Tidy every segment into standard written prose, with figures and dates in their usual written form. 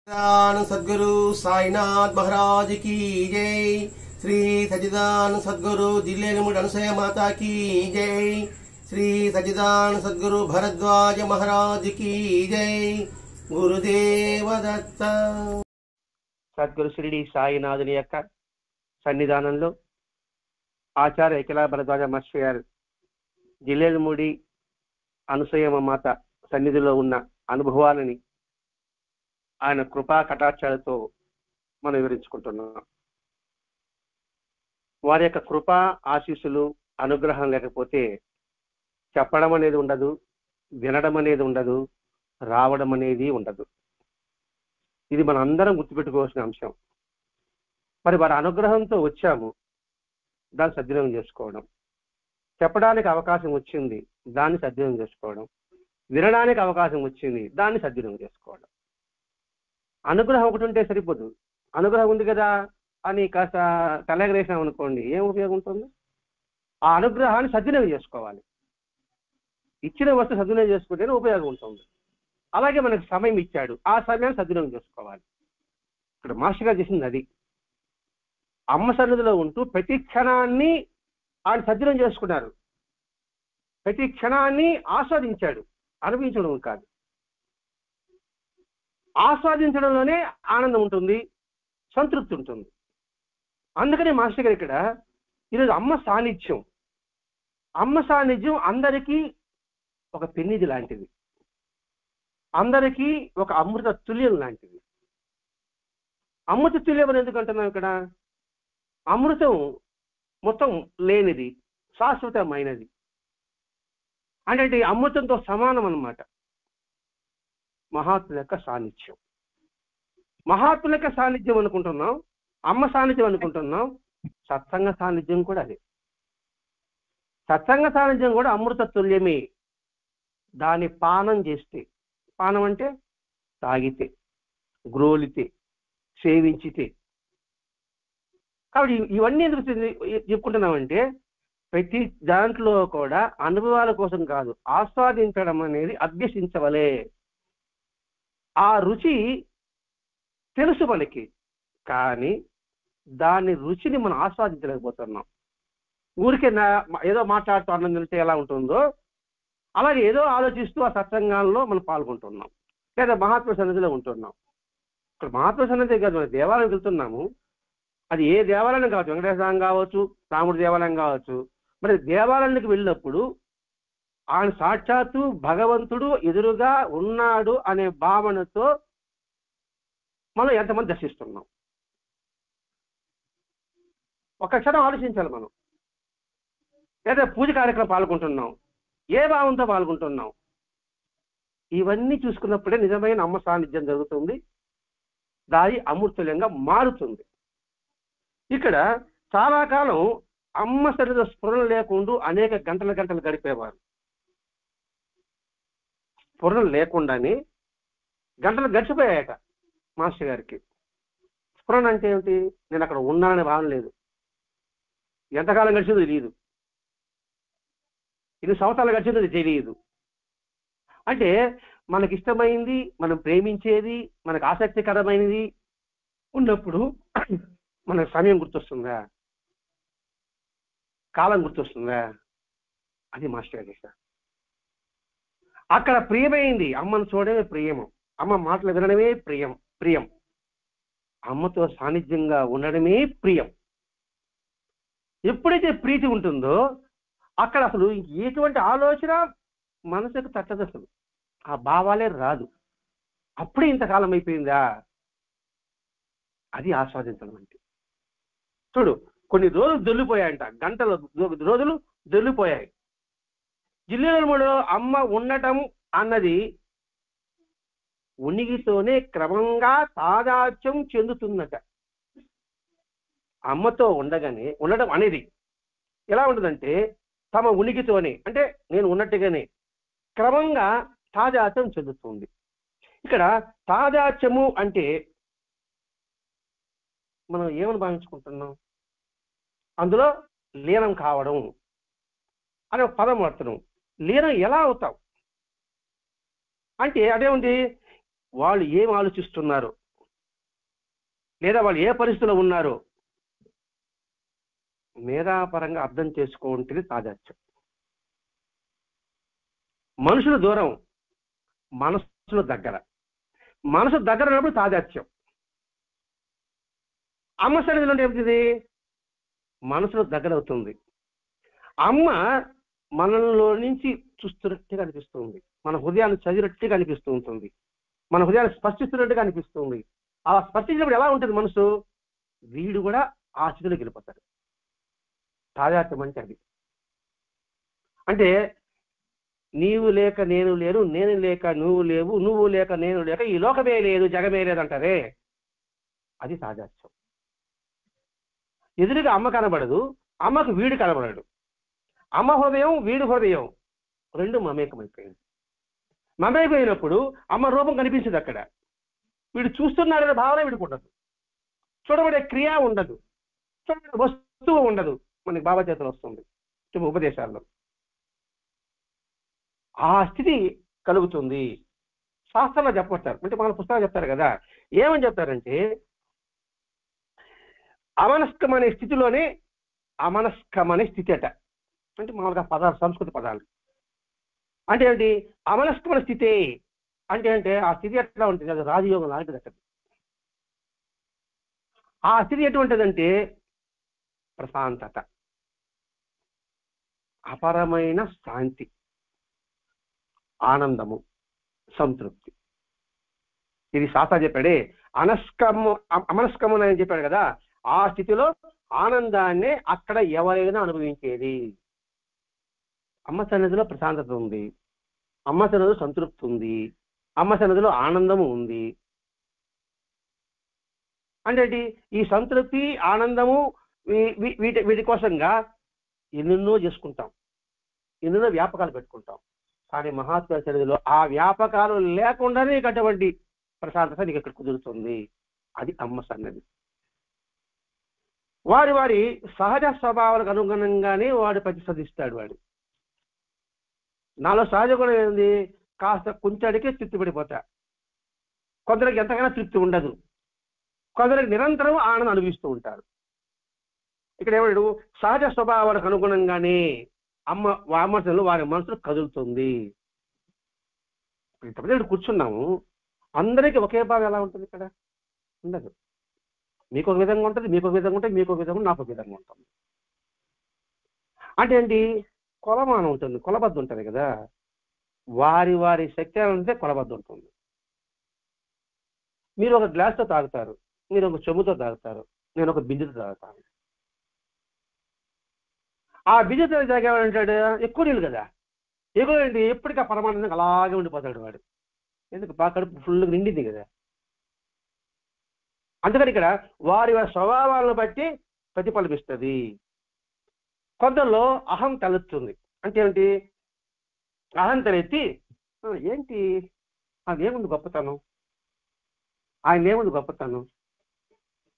सद्गुरु साईनाथ महाराज की जय। श्री सच्चिदानंद सद्गुरु जिल्लेमुड अनुसया माता की जय। श्री सच्चिदानंद सद्गुरु भरद्वाज महाराज की जय। गुरुदेव दत्त। సద్గురు షిరిడి సాయినాథుని యొక్క సన్నిధానంలో ఆచార్య ఏకలా భరద్వాజ మాస్టర్ గారు జిల్లేలమూడి అనసూయమ్మ మాత సన్నిధిలో ఉన్న అనుభవాలని ఆయన కృపా కటాక్షాలతో మనం వివరించుకుంటున్నాం. వారి యొక్క కృపా ఆశీస్సులు అనుగ్రహం లేకపోతే చెప్పడం అనేది ఉండదు, వినడం అనేది ఉండదు, రావడం అనేది ఉండదు. ఇది మనం అందరం గుర్తుపెట్టుకోవాల్సిన అంశం. మరి వారి అనుగ్రహంతో వచ్చాము, దాన్ని సద్వినియోగం చేసుకోవడం. చెప్పడానికి అవకాశం వచ్చింది, దాన్ని సద్వినియోగం చేసుకోవడం. వినడానికి అవకాశం వచ్చింది, దాన్ని సద్వినియోగం చేసుకోవడం. అనుగ్రహం ఒకటి ఉంటే సరిపోదు. అనుగ్రహం ఉంది కదా అని కాస్త తలెగరేసాం అనుకోండి, ఏం ఉపయోగం ఉంటుంది? ఆ అనుగ్రహాన్ని సద్వినియోగం చేసుకోవాలి. ఇచ్చిన వస్తువు సద్వినియోగం చేసుకుంటేనే ఉపయోగం ఉంటుంది. అలాగే మనకు సమయం ఇచ్చాడు, ఆ సమయాన్ని సద్వినియోగం చేసుకోవాలి. ఇక్కడ మాస్టర్ గారు చేసింది అది. అమ్మ సన్నిధిలో ఉంటూ ప్రతి క్షణాన్ని ఆయన సద్వినియోగం చేసుకున్నారు. ప్రతి క్షణాన్ని ఆస్వాదించాడు, అనుభవించడం కాదు. ఆస్వాదించడంలోనే ఆనందం ఉంటుంది, సంతృప్తి ఉంటుంది. అందుకని మాస్టర్ గారు ఇక్కడ ఈరోజు అమ్మ సాన్నిధ్యం అందరికీ ఒక పెన్నిది లాంటిది, అందరికీ ఒక అమృత తుల్యం లాంటిది. అమృత తుల్యం అని ఎందుకు అంటున్నాం? ఇక్కడ అమృతం మొత్తం లేనిది, శాశ్వతమైనది. అంటే అమృతంతో సమానం అన్నమాట. మహాత్ముల యొక్క సాన్నిధ్యం, మహాత్ముల యొక్క సాన్నిధ్యం అనుకుంటున్నాం, అమ్మ సాన్నిధ్యం అనుకుంటున్నాం. సత్సంగ సాన్నిధ్యం కూడా అదే. సత్సంగ సాన్నిధ్యం కూడా అమృత తుల్యమే. దాన్ని పానం చేస్తే, పానం అంటే తాగితే, గ్రోలితే, సేవించితే. కాబట్టి ఇవన్నీ ఎందుకు చెప్పుకుంటున్నామంటే ప్రతి దాంట్లో కూడా అనుభవాల కోసం కాదు, ఆస్వాదించడం అనేది అభ్యసించవలే. ఆ రుచి తెలుసు మనకి, కానీ దాని రుచిని మనం ఆస్వాదించలేకపోతున్నాం. ఊరికే ఏదో మాట్లాడుతూ ఆనందం తెలిస్తే ఎలా ఉంటుందో అలాగే ఏదో ఆలోచిస్తూ ఆ సత్సంగాల్లో మనం పాల్గొంటున్నాం, లేదా మహాత్మ సన్నిధిలో ఉంటున్నాం. ఇక్కడ మహాత్మ సన్నిధి కాదు, మన దేవాలయం వెళ్తున్నాము. అది ఏ దేవాలయం కావచ్చు, వెంకటేశ్వరం కావచ్చు, రాముడి దేవాలయం కావచ్చు. మరి దేవాలయానికి వెళ్ళినప్పుడు ఆయన సాక్షాత్తు భగవంతుడు ఎదురుగా ఉన్నాడు అనే భావనతో మనం ఎంతమంది దర్శిస్తున్నాం? ఒక క్షణం ఆలోచించాలి మనం. లేదా పూజ కార్యక్రమం పాల్గొంటున్నాం, ఏ భావంతో పాల్గొంటున్నాం? ఇవన్నీ చూసుకున్నప్పుడే నిజమైన అమ్మ సాన్నిధ్యం జరుగుతుంది, దాని అమృతుల్యంగా మారుతుంది. ఇక్కడ చాలా కాలం అమ్మ సన్నిధిలో స్ఫురణ లేకుండా అనేక గంటలు గడిపేవారు. స్ఫురణ లేకుండానే గంటలు గడిచిపోయాయట మాస్టర్ గారికి. స్ఫురణ అంటే ఏమిటి? నేను అక్కడ ఉన్నాననే భావన లేదు. ఎంతకాలం గడిచిందో తెలియదు, ఎన్ని సంవత్సరాలు గడిచిందో తెలియదు. అంటే మనకి ఇష్టమైంది, మనం ప్రేమించేది, మనకు ఆసక్తికరమైనది ఉన్నప్పుడు మనకు సమయం గుర్తొస్తుందా? కాలం గుర్తొస్తుందా? అది మాస్టర్ గారు. అక్కడ ప్రియమైంది అమ్మను చూడడమే ప్రియము, అమ్మ మాటలు వినడమే ప్రియం, అమ్మతో సాన్నిధ్యంగా ఉండడమే ప్రియం. ఎప్పుడైతే ప్రీతి ఉంటుందో అక్కడ అసలు ఎటువంటి ఆలోచన మనసుకు తట్టదు, అసలు ఆ భావాలే రాదు. అప్పుడే ఇంతకాలం అయిపోయిందా? అది ఆస్వాదించడం అంటే. చూడు, కొన్ని రోజులు దొల్లిపోయాయంట, గంటలు రోజులు దొల్లిపోయాయి. జిల్లేలమూడిలో అమ్మ ఉండటం అన్నది ఉనికితోనే క్రమంగా తాదాత్యం చెందుతుందట. అమ్మతో ఉండడం అనేది ఎలా ఉంటుందంటే తమ ఉనికితోనే, అంటే నేను ఉన్నట్టుగానే క్రమంగా తాదాత్యం చెందుతుంది. ఇక్కడ తాదాత్యము అంటే మనం ఏమని భావించుకుంటున్నాం? అందులో లీనం కావడం అనే ఒక పదం వాడుతున్నాం. లీనం ఎలా అవుతాం అంటే అదేముంది, వాళ్ళు ఏం ఆలోచిస్తున్నారు, లేదా వాళ్ళు ఏ పరిస్థితిలో ఉన్నారో మేధాపరంగా అర్థం చేసుకుంటే తాదాత్యం. మనుషులు దూరం, మనసులు దగ్గర. మనసు దగ్గర ఉన్నప్పుడు తాదాత్యం. అమ్మ సన్నిధిలో ఏమిటిది? మనసులో దగ్గర అవుతుంది. అమ్మ మనలో నుంచి చూస్తున్నట్టుగా అనిపిస్తుంది, మన హృదయాన్ని చదివినట్టుగా అనిపిస్తూ ఉంటుంది, మన హృదయాన్ని స్పర్శిస్తున్నట్టుగా అనిపిస్తుంది. అలా స్పర్శించినప్పుడు ఎలా ఉంటుంది మనసు? వీడు కూడా ఆ స్థితిలోకి వెళ్ళిపోతాడు. తాదాత్యం అంటే అది. అంటే నీవు లేక నేను లేను, నేను లేక నువ్వు లేవు, నువ్వు లేక నేను లేక ఈ లోకమే లేదు, జగమే లేదు అంటారే, అది తాదాత్యం. ఎదురుగా అమ్మ కనబడదు, అమ్మకు వీడు కనబడడు. అమ్మ హృదయం, వీడి హృదయం రెండు మమేకమైపోయింది. మమేకమైనప్పుడు అమ్మ రూపం కనిపించదు అక్కడ. వీడు చూస్తున్నాడనే భావన వీడికి ఉండదు, చూడబడే క్రియ ఉండదు, చూడబడే వస్తువు ఉండదు. మనకి బాబా చేతులు వస్తుంది ఉపదేశాల్లో. ఆ స్థితి కలుగుతుంది. శాస్త్రంలో చెప్పొస్తారు, అంటే మన పుస్తకాలు చెప్తారు కదా. ఏమని చెప్తారంటే అమనస్కం అనే స్థితిలోనే అమనస్కం అనే స్థితి అట. అంటే మామూలుగా పదాలు, సంస్కృత పదాలు. అంటే ఏంటి? అమనస్కమైన స్థితి అంటే ఆ స్థితి ఎట్లా ఉంటుంది? అది రాజయోగం లాంటిది అక్కడ. ఆ స్థితి ఎటువంటిదంటే ప్రశాంతత, అపరమైన శాంతి, ఆనందము, సంతృప్తి. ఇది శాస్త్ర చెప్పాడే. అమనస్కము అని చెప్పాడు కదా. ఆ స్థితిలో ఆనందాన్ని అక్కడ ఎవరైనా అనుభవించేది. అమ్మ సన్నిధిలో ప్రశాంతత ఉంది, అమ్మ సన్నిధిలో సంతృప్తి ఉంది, అమ్మ సన్నిధిలో ఆనందము ఉంది. అంటే ఈ సంతృప్తి, ఆనందము వీటి కోసంగా ఎన్నెన్నో చేసుకుంటాం, ఎన్నెన్నో వ్యాపకాలు పెట్టుకుంటాం. కానీ మహాత్మ సన్నిధిలో ఆ వ్యాపకాలు లేకుండానే అటువంటి ప్రశాంతత నీకు ఇక్కడ కుదురుతుంది. అది అమ్మ సన్నిధి. వారి సహజ స్వభావాలకు అనుగుణంగానే వాడు ప్రతిస్పందిస్తాడు. వాడు నాలో సహజ గుణం ఏంది? కాస్త కొంచెడికే తృప్తి పడిపోతా. కొందరికి ఎంతకైనా తృప్తి ఉండదు, కొందరికి నిరంతరం ఆనందం అనుభవిస్తూ ఉంటారు. ఇక్కడ ఏమన్నాడు? సహజ స్వభావాలకు అనుగుణంగానే అమ్మసలు వారి మనసులో కదులుతుంది. ఇంతమంది కూర్చున్నాము, అందరికీ ఒకే భావం ఎలా ఉంటుంది? ఇక్కడ ఉండదు. మీకు ఒక విధంగా ఉంటుంది, మీకు ఒక విధంగా ఉంటుంది, మీకు ఒక విధంగా, నాకు ఒక విధంగా ఉంటుంది. అంటే ఏంటి? కొలమానం ఉంటుంది, కొలబద్ద ఉంటుంది కదా. వారి శక్తి అంటే కొలబద్ద ఉంటుంది. మీరు ఒక గ్లాస్తో తాగుతారు, మీరు ఒక చెంబుతో తాగుతారు, నేను ఒక బిందెతో తాగుతాను. ఆ బిందెతో తాగేవాడంటాడు ఎక్కువ నీళ్ళు కదా, ఎక్కువ ఏంటి? ఎప్పటికీ ఆ పరమానందంగా అలాగే ఉండిపోతాడు వాడు. ఎందుకు? కడుపు ఫుల్గా నిండింది కదా. అందుకని ఇక్కడ వారి స్వభావాలను బట్టి ప్రతిఫలిస్తుంది. కొందరిలో అహం తలెత్తుంది. అంటే ఏమిటి? అహం తలెత్తి ఏంటి అదేముంది గొప్పతనం, ఆయన ఏముంది గొప్పతనం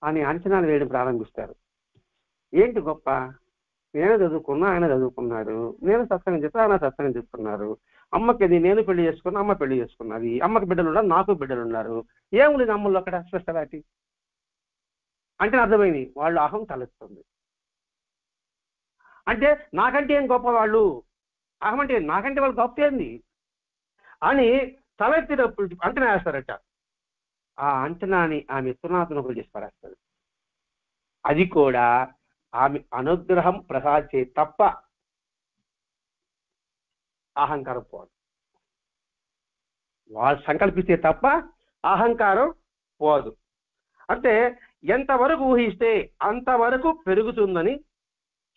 అని అంచనాలు వేయడం ప్రారంభిస్తారు. ఏంటి గొప్ప? నేను చదువుకున్నా, ఆయన చదువుకున్నాడు, నేను సత్సంగం చెప్తే ఆయన సత్సంగం చెప్తున్నారు, అమ్మకి నేను పెళ్లి చేసుకున్నా, అమ్మ పెళ్లి చేసుకున్నది, అమ్మకి బిడ్డలు ఉన్నారు, నాకు బిడ్డలు ఉన్నారు. ఏముంది అమ్మల్లో అక్కడ స్పెషాలిటీ అంటే అర్థమైంది. వాళ్ళు అహం తలెత్తుంది. అంటే నాకంటే ఏం గొప్ప వాళ్ళు, అహం అంటే నాకంటే వాళ్ళు గొప్ప ఏంది అని తలెత్తినప్పుడు అంచనా వేస్తారట. ఆ అంచనాని ఆమె తునాతునకులు చేసి పడేస్తుంది. అది కూడా ఆమె అనుగ్రహం ప్రసాదించే తప్ప అహంకారం పోదు. వాళ్ళు సంకల్పిస్తే తప్ప అహంకారం పోదు. అంటే ఎంతవరకు ఊహిస్తే అంతవరకు పెరుగుతుందని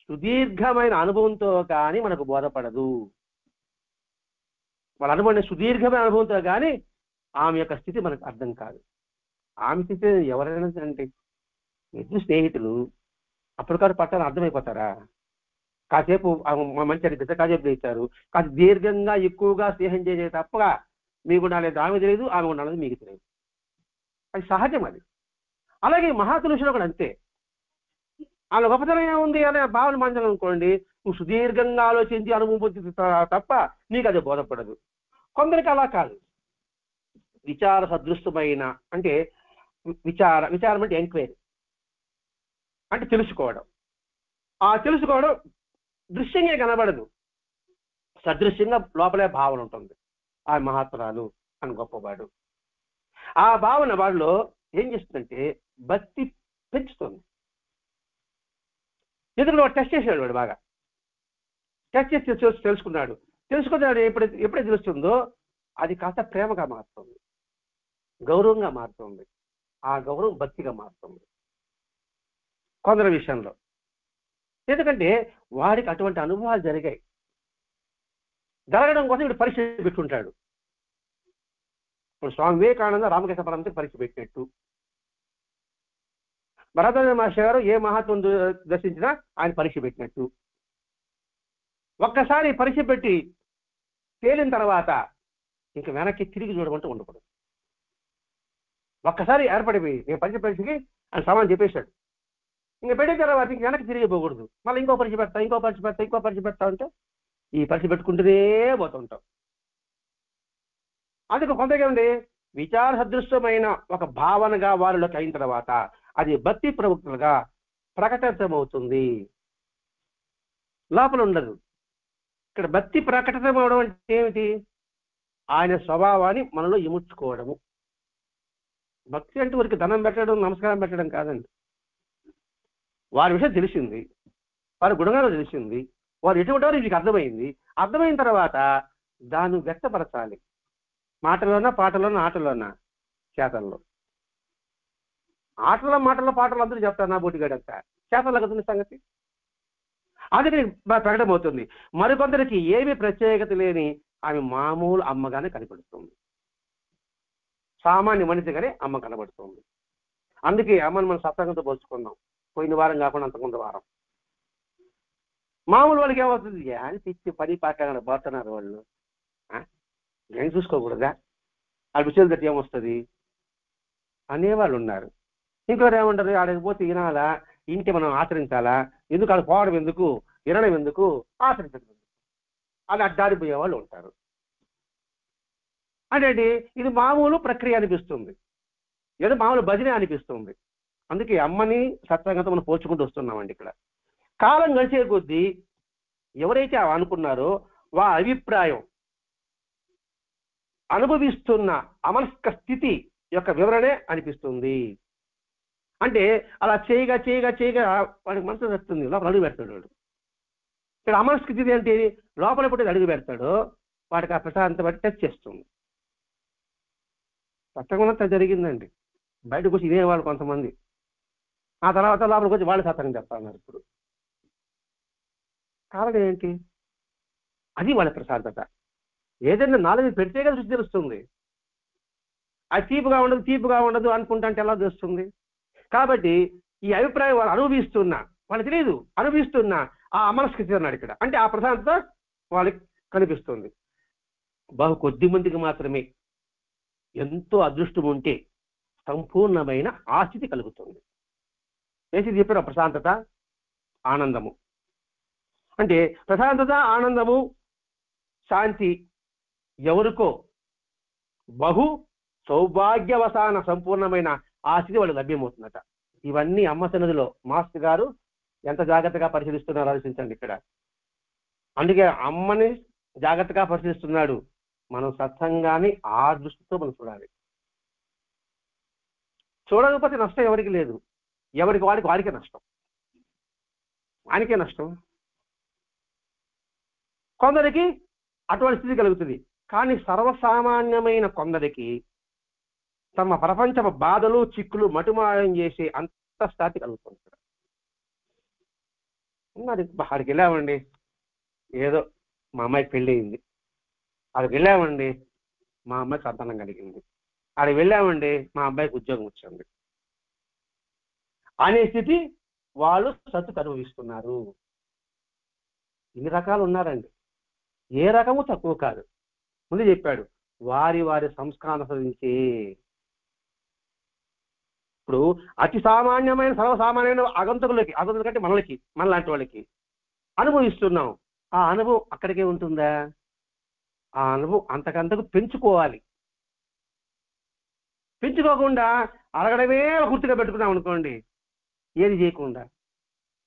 సుదీర్ఘమైన అనుభవంతో కానీ మనకు బోధపడదు. వాళ్ళ అనుభవం సుదీర్ఘమైన అనుభవంతో కానీ ఆమె యొక్క స్థితి మనకు అర్థం కాదు. ఆమె స్థితి ఎవరైనా అంటే ఇద్దరు స్నేహితులు అప్పటికారు పట్టాలని అర్థమైపోతారా? కాసేపు మంచి అనిపిస్తే కాసేపు ఇచ్చారు, కాసేపు దీర్ఘంగా ఎక్కువగా స్నేహం చేసే తప్ప మీకు ఉండాలేదు ఆమె తెలియదు, ఆమె ఉండాలని మీకు తెలియదు. అది సహజం. అది అలాగే మహాపురుషులు కూడా అంతే. వాళ్ళ గొప్పతనం ఏముంది అనే భావన మంచం అనుకోండి, నువ్వు సుదీర్ఘంగా ఆలోచించి అనుభవం పొంది తప్ప నీకు అది బోధపడదు. కొందరికి అలా కాదు. విచార సదృష్టమైన అంటే విచారం అంటే ఎంక్వైరీ, అంటే తెలుసుకోవడం. ఆ తెలుసుకోవడం దృశ్యంగా కనబడదు, సదృశ్యంగా లోపలే భావన ఉంటుంది. ఆ మహాత్మురాలు అని గొప్పవాడు. ఆ భావన వాడిలో ఏం చేస్తుందంటే భక్తి పెంచుతుంది. ఎందుకంటే వాడు టెస్ట్ చేసాడు, వాడు బాగా టెస్ట్ చేసి తెలుసుకున్నాడు. ఎప్పుడైతే తెలుస్తుందో అది కాస్త ప్రేమగా మారుతుంది, గౌరవంగా మారుతుంది. ఆ గౌరవం భక్తిగా మారుతుంది కొందరి విషయంలో. ఎందుకంటే వాడికి అటువంటి అనుభవాలు జరగడం కోసం ఇప్పుడు పరీక్ష పెట్టుకుంటాడు. ఇప్పుడు స్వామి వివేకానంద రామకృష్ణ పరమహంసకి పరీక్ష పెట్టినట్టు, భరద్వాజ మహర్షి గారు ఏ మహాత్ముని దర్శించినా ఆయన పరీక్ష పెట్టినట్టు. ఒక్కసారి పరీక్ష పెట్టి తేలిన తర్వాత ఇంక వెనక్కి తిరిగి చూడమంటూ ఉండకూడదు. ఒక్కసారి ఏర్పడిపోయి నేను పరీక్షకి ఆయన సమానం చెప్పేశాడు, ఇంక పెట్టిన తర్వాత ఇంక వెనక్కి తిరిగి పోకూడదు. మళ్ళీ ఇంకో పరీక్ష పెడతా ఉంటే ఈ పరీక్ష పెట్టుకుంటూనే పోతుంటాం. అందుకు కొంతగా ఉండి విచార సదృశ్యమైన ఒక భావనగా వారిలోకి అయిన తర్వాత అది భక్తి ప్రవృత్తులుగా ప్రకటితమవుతుంది, లోపల ఉండదు. ఇక్కడ భక్తి ప్రకటితమవడం అంటే ఏమిటి? ఆయన స్వభావాన్ని మనలో ఇముడ్చుకోవడము. భక్తి అంటే వారికి ధనం పెట్టడం, నమస్కారం పెట్టడం కాదండి. వారి విషయం తెలిసింది, వారి గుణగాలు తెలిసింది, వారు ఎటువంటి వారు మీకు అర్థమైంది. అర్థమైన తర్వాత దాన్ని వ్యక్తపరచాలి, మాటలోనా, పాటలోనా, ఆటలోనా, చేతల్లో. ఆటల మాటల్లో పాటలు అందరూ చెప్తారు, నా బోటిగాడంతా. చేతల్లో కదండి సంగతి. అది ప్రకటమవుతుంది. మరికొందరికి ఏమి ప్రత్యేకత లేని ఆమె మామూలు అమ్మగానే కనపడుతుంది, సామాన్య మనిషిగానే అమ్మ కనబడుతుంది. అందుకే అమ్మని మనం సత్సంగంతో పోల్చుకుందాం. పోయిన వారం కాకుండా అంతకుముందు వారం మామూలు వాళ్ళకి ఏమవుతుంది? అని పిచ్చి పని పాక పోతున్నారు వాళ్ళు, ఏం చూసుకోకూడదా, ఆ విషయాలు తట్టి ఏమొస్తుంది అనేవాళ్ళు ఉన్నారు. ఇంకోరు ఏమంటారు, ఆడకి పోతే వినాలా, ఇంటి మనం ఆచరించాలా, ఎందుకు అది పోవడం ఎందుకు, వినడం ఎందుకు, ఆచరించడం ఎందుకు, అది అడ్డాడిపోయే వాళ్ళు ఉంటారు. అంటే ఇది మామూలు ప్రక్రియ అనిపిస్తుంది, ఏదో మామూలు భజనే అనిపిస్తుంది. అందుకే అమ్మని సత్సంగంతో మనం పోల్చుకుంటూ వస్తున్నామండి. ఇక్కడ కాలం గడిచే కొద్దీ ఎవరైతే అనుకున్నారో వా అభిప్రాయం అనుభవిస్తున్న అమనస్క స్థితి యొక్క వివరణే అనిపిస్తుంది. అంటే అలా చేయగా వాడికి మనసు వస్తుంది, లోపల అడుగు పెడతాడు వాడు. ఇక్కడ అమనస్క స్థితి అంటే లోపల ఎప్పుడైతే అడుగు పెడతాడో వాడికి ఆ ప్రశాంత బట్టి టచ్ చేస్తుంది. సత్సంగం జరిగిందండి. బయటకు వచ్చి ఇదేవాళ్ళు కొంతమంది, ఆ తర్వాత లోపలికి వచ్చి వాళ్ళు సత్సంగం చెప్తున్నారు. ఇప్పుడు కారణం ఏంటి? అది వాళ్ళ ప్రశాంతత. ఏదైనా నాలుగు పెడితే కదా రుచి తెలుస్తుంది. అది తీపుగా ఉండదు అనుకుంటా ఎలా తెలుస్తుంది? కాబట్టి ఈ అభిప్రాయం వాళ్ళు అనుభవిస్తున్నా, వాళ్ళకి తెలియదు, అనుభవిస్తున్నా ఆ అమనస్కృతి అన్నాడు ఇక్కడ. అంటే ఆ ప్రశాంతత వాళ్ళకి కనిపిస్తుంది. బహు కొద్ది మందికి మాత్రమే ఎంతో అదృష్టం ఉంటే సంపూర్ణమైన ఆస్థితి కలుగుతుంది. ఏసి చెప్పారు ప్రశాంతత, ఆనందము. అంటే ప్రశాంతత, ఆనందము, శాంతి ఎవరికో బహు సౌభాగ్యవసాన సంపూర్ణమైన ఆ స్థితి వాళ్ళు లభ్యమవుతుందట. ఇవన్నీ అమ్మ సన్నిధిలో మాస్టర్ గారు ఎంత జాగ్రత్తగా పరిశీలిస్తున్నారో ఆలోచించండి ఇక్కడ. అందుకే అమ్మని జాగ్రత్తగా పరిశీలిస్తున్నాడు. మనం సత్సంగాన్ని ఆ దృష్టితో మనం చూడాలి. చూడకపోతే నష్టం ఎవరికి లేదు, ఎవరికి వాడికే నష్టం, ఆయనకే నష్టం. కొందరికి అటువంటి స్థితి కలుగుతుంది. కానీ సర్వసామాన్యమైన కొందరికి తమ ప్రపంచ బాధలు, చిక్కులు మటుమాయం చేసే అంత స్థాయి కలుగుతుంది. అక్కడికి వెళ్ళామండి, ఏదో మా అమ్మాయికి పెళ్ళి అయింది, అక్కడికి వెళ్ళామండి మా అమ్మాయికి సంతానం కలిగింది, అక్కడికి వెళ్ళామండి మా అబ్బాయికి ఉద్యోగం వచ్చింది అనే స్థితి వాళ్ళు సత్తు అనుభవిస్తున్నారు. ఇన్ని రకాలు ఉన్నారండి, ఏ రకము తక్కువ కాదు. ముందు చెప్పాడు వారి సంస్కారం అనుసరించి. ఇప్పుడు అతి సామాన్యమైన సర్వసామాన్యమైన ఆగంతుకుల కంటే మనలాంటి వాళ్ళకి అనుభవిస్తున్నాం. ఆ అనుభవం అక్కడికే ఉంటుందా? ఆ అనుభవం అంతకంతకు పెంచుకోవాలి. పెంచుకోకుండా అడగడమే గుర్తుగా పెట్టుకున్నాం అనుకోండి, ఏది చేయకుండా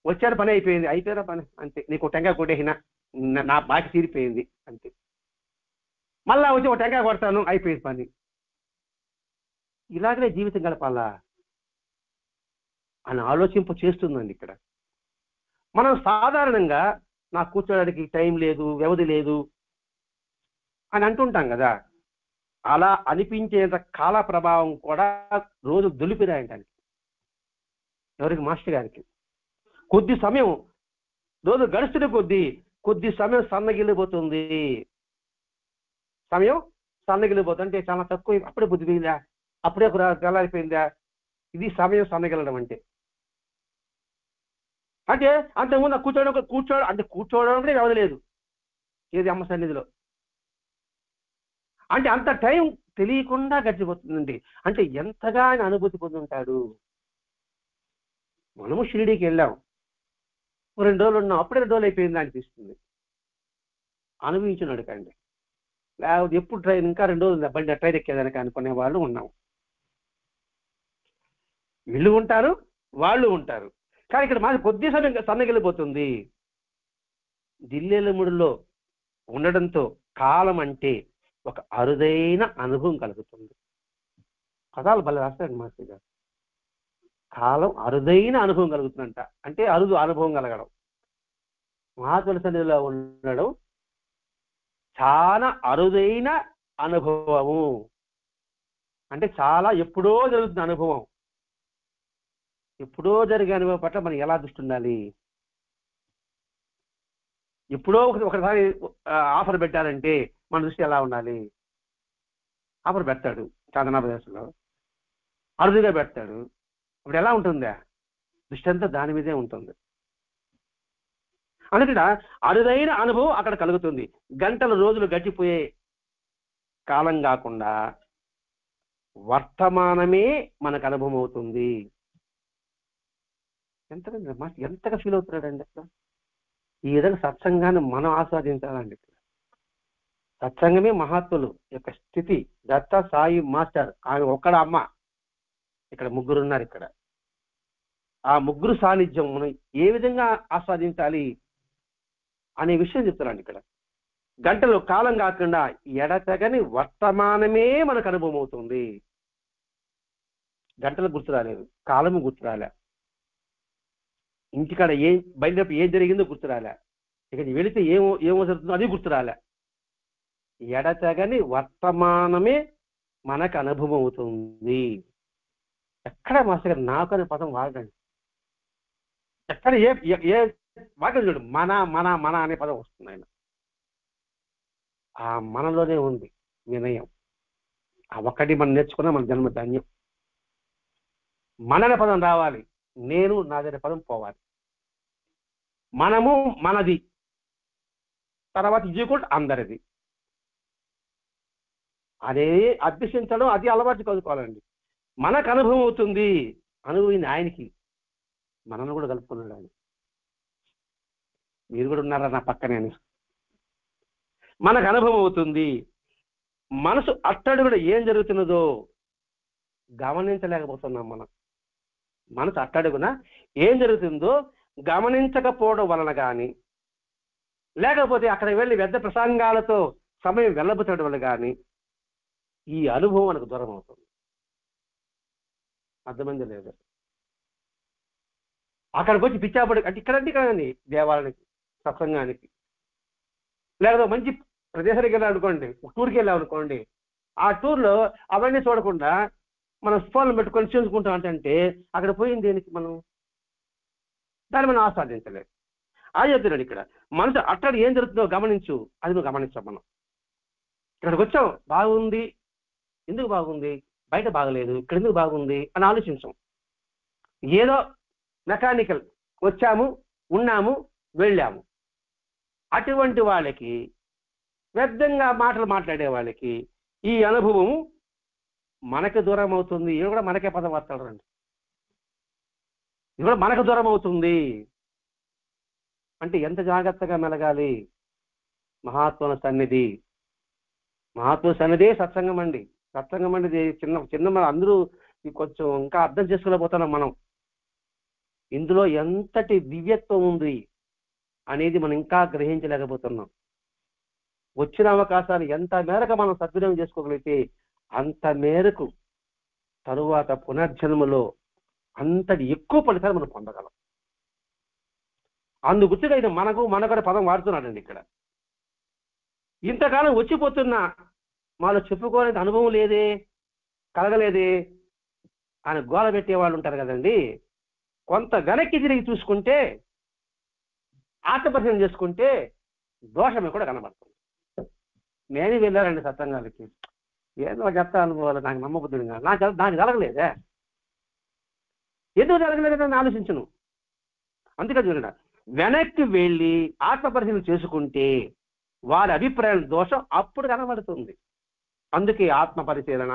వచ్చారు, పని అయిపోయింది, అయిపోయారా పని అంతే, నీకు టెంకాయ కొట్టేసిన నా బాకి తీరిపోయింది అంతే, మళ్ళా వచ్చి ఒక టెంకాయ కొడతాను, అయిపోయింది పని. ఇలాగనే జీవితం గడపాలా అని ఆలోచింపు చేస్తుందండి ఇక్కడ. మనం సాధారణంగా నాకు కూర్చోడానికి టైం లేదు, వ్యవధి లేదు అని అంటుంటాం కదా. అలా అనిపించేంత కాల ప్రభావం కూడా రోజు దులిపిరాయటానికి, ఎవరికి? మాస్టర్ గారికి. కొద్ది సమయం రోజు గడుస్తున్న కొద్ది సమయం సన్నగిల్లిపోతుంది. సమయం సన్నగిల్లిపోతుంది అంటే చాలా తక్కువ, అప్పుడే బుద్ధి పోయిందా, అప్పుడే తెల్లారిపోయిందా, ఇది సమయం సన్నగిల్లడం అంటే. అంటే అంతకుముందు కూర్చోవడం కూడా వ్యవధి లేదు, ఏది అమ్మ సన్నిధిలో. అంటే అంత టైం తెలియకుండా గడిచిపోతుందండి. అంటే ఎంతగా ఆయన అనుభూతి పొందుంటాడు. మనము షిరిడీకి వెళ్ళాం, 2 రోజులు ఉన్నాం, అప్పుడే 2 రోజులు అయిపోయింది అనిపిస్తుంది. అనుభవించిన అడగండి. లేకపోతే ఎప్పుడు ట్రైన్, ఇంకా 2 రోజులు బండి ట్రైన్ ఎక్కేదానికి అనుకునే వాళ్ళు ఉన్నాం. వీళ్ళు ఉంటారు, వాళ్ళు ఉంటారు. కానీ ఇక్కడ మాది కొద్ది సమయం సన్నగిలిపోతుంది. జిల్లేలముడిలో ఉండడంతో కాలం అంటే ఒక అరుదైన అనుభవం కలుగుతుంది. పదాలు భలే రాస్తాడు మాస్టర్ గారు. కాలం అరుదైన అనుభవం కలుగుతుందంట, అంటే అరుదు అనుభవం కలగడం. మహాత్ముల సన్నిధిలో ఉండడం చాలా అరుదైన అనుభవము, అంటే చాలా ఎప్పుడో జరుగుతున్న అనుభవం. ఎప్పుడో జరిగే అనుభవం పట్ల మనం ఎలా దృష్టి ఉండాలి? ఎప్పుడో ఒకసారి ఆఫర్ పెట్టాలంటే మన దృష్టి ఎలా ఉండాలి? ఆఫర్ పెడతాడు చందనాప్రదేశ్లో, అరుదుగా పెడతాడు, అప్పుడు ఎలా ఉంటుందా? దృష్టి అంతా దాని మీదే ఉంటుంది. అందుకని అరుదైన అనుభవం అక్కడ కలుగుతుంది. గంటలు రోజులు గడిచిపోయే కాలం కాకుండా వర్తమానమే మనకు అనుభవం అవుతుంది. ఎంతగా ఫీల్ అవుతున్నాడండి అక్కడ. ఈ విధంగా సత్సంగాన్ని మనం ఆస్వాదించాలండి. సత్సంగమే మహాత్ములు యొక్క స్థితి. దత్త, సాయి, మాస్టర్, ఆమె ఒక్కడ అమ్మ, ఇక్కడ 3 ఉన్నారు. ఇక్కడ ఆ 3 సాన్నిధ్యం మనం ఏ విధంగా ఆస్వాదించాలి అనే విషయం చెప్తారండి. ఇక్కడ గంటలు కాలం కాకుండా ఎడతెగని వర్తమానమే మనకు అనుభవం అవుతుంది. గంటలు గుర్తు రాలేదు, కాలము గుర్తు రాలే, ఇంటికాడ బయలుదేరి ఏం జరిగిందో గుర్తు రాలే, ఇక వెళితే ఏమో జరుగుతుందో అది గుర్తు రాలే. ఎడతెగని వర్తమానమే మనకు అనుభవం అవుతుంది. ఎక్కడ మాస్టర్ గారు నాకు అనే పదం వాడండి. ఎక్కడ ఏ వాక్యం చూడు, మన మన మన అనే పదం వస్తుంది. ఆయన ఆ మనలోనే ఉంది వినయం. ఆ ఒక్కటి మనం నేర్చుకున్నా మన జన్మ ధన్యం. మన అనే పదం రావాలి, నేను నాదనే పదం పోవాలి. మనము మనది, తర్వాత జీవితం అందరిది అదే అభ్యసించడం, అది అలవాటు కలుపుకోవాలండి. మనకు అనుభవం అవుతుంది, అనుభవం ఆయనకి, మనను కూడా కలుపుకున్నాడు ఆయన. మీరు కూడా ఉన్నారా నా పక్కనే? మనకు అనుభవం అవుతుంది. మనసు అట్టడు కూడా ఏం జరుగుతున్నదో గమనించలేకపోతున్నాం. మనసు అట్టడుగున ఏం జరుగుతుందో గమనించకపోవడం వలన కానీ, లేకపోతే అక్కడ వెళ్ళి వ్యర్థ ప్రసంగాలతో సమయం వెళ్ళబుచ్చడం వల్ల కానీ ఈ అనుభవం మనకు దూరం అవుతుంది. అర్థమైంది లేదు? అక్కడికి వచ్చి పిచ్చాపడి అంటే ఇక్కడంటే కాదండి, దేవాలయానికి, సత్సంగానికి, లేకపోతే మంచి ప్రదేశానికి వెళ్ళాలనుకోండి, టూర్కి వెళ్ళామనుకోండి, ఆ టూర్లో అవన్నీ చూడకుండా మనం ఫోన్లు పెట్టుకొని చూసుకుంటాం అంటే అక్కడ పోయింది దేనికి? మనం దాన్ని మనం ఆస్వాదించలేదు. అది చెప్తున్నాడు ఇక్కడ. మనసు అట్టడు ఏం జరుగుతుందో గమనించు, అది నువ్వు గమనించాం. మనం ఇక్కడికి వచ్చాం, బాగుంది, ఎందుకు బాగుంది, బయట బాగలేదు, ఇక్కడ ఎందుకు బాగుంది అని ఆలోచించాం. ఏదో మెకానికల్, వచ్చాము, ఉన్నాము, వెళ్ళాము. అటువంటి వాళ్ళకి, వ్యర్థంగా మాటలు మాట్లాడే వాళ్ళకి ఈ అనుభవం మనకు దూరం అవుతుంది. ఇది కూడా మనకే పదం వస్తాడండి. ఇది కూడా మనకు దూరం అవుతుంది అంటే ఎంత జాగ్రత్తగా మెలగాలి. మహాత్ముల సన్నిధి, మహాత్ముల సన్నిధే సత్సంగం అండి. సత్సంగం అంటే చిన్న అందరూ ఇది కొంచెం ఇంకా అర్థం చేసుకోలేకపోతున్నాం మనం. ఇందులో ఎంతటి దివ్యత్వం ఉంది అనేది మనం ఇంకా గ్రహించలేకపోతున్నాం. వచ్చిన అవకాశాలు ఎంత మేరకు మనం సద్వినియోగం చేసుకోగలిగితే అంత మేరకు తరువాత పునర్జన్మలో అంతటి ఎక్కువ ఫలితాలు మనం పొందగలం. అందు గుర్తుగా ఇది మనకు పదం వాడుతున్నాడండి ఇక్కడ. ఇంతకాలం వచ్చిపోతున్నా మాలో చెప్పుకోలేని అనుభవం లేదే, కలగలేదే అని గోల పెట్టేవాళ్ళు ఉంటారు కదండి. కొంత వెనక్కి తిరిగి చూసుకుంటే, ఆత్మపరిశీలన చేసుకుంటే దోషమే కూడా కనబడుతుంది. నేను వెళ్ళానండి సత్సంగాలకి, ఏదో చెప్తా అనుకోవాలి, నాకు నమ్మబుద్ధుడు కాదు, నాకు జరగలేదే, ఎందుకు జరగలేదని ఆలోచించను. అందుకని చూడండి, వెనక్కి వెళ్ళి ఆత్మపరిశీలన చేసుకుంటే వారి అభిప్రాయం దోషం అప్పుడు కనబడుతుంది. అందుకే ఆత్మపరిశీలన,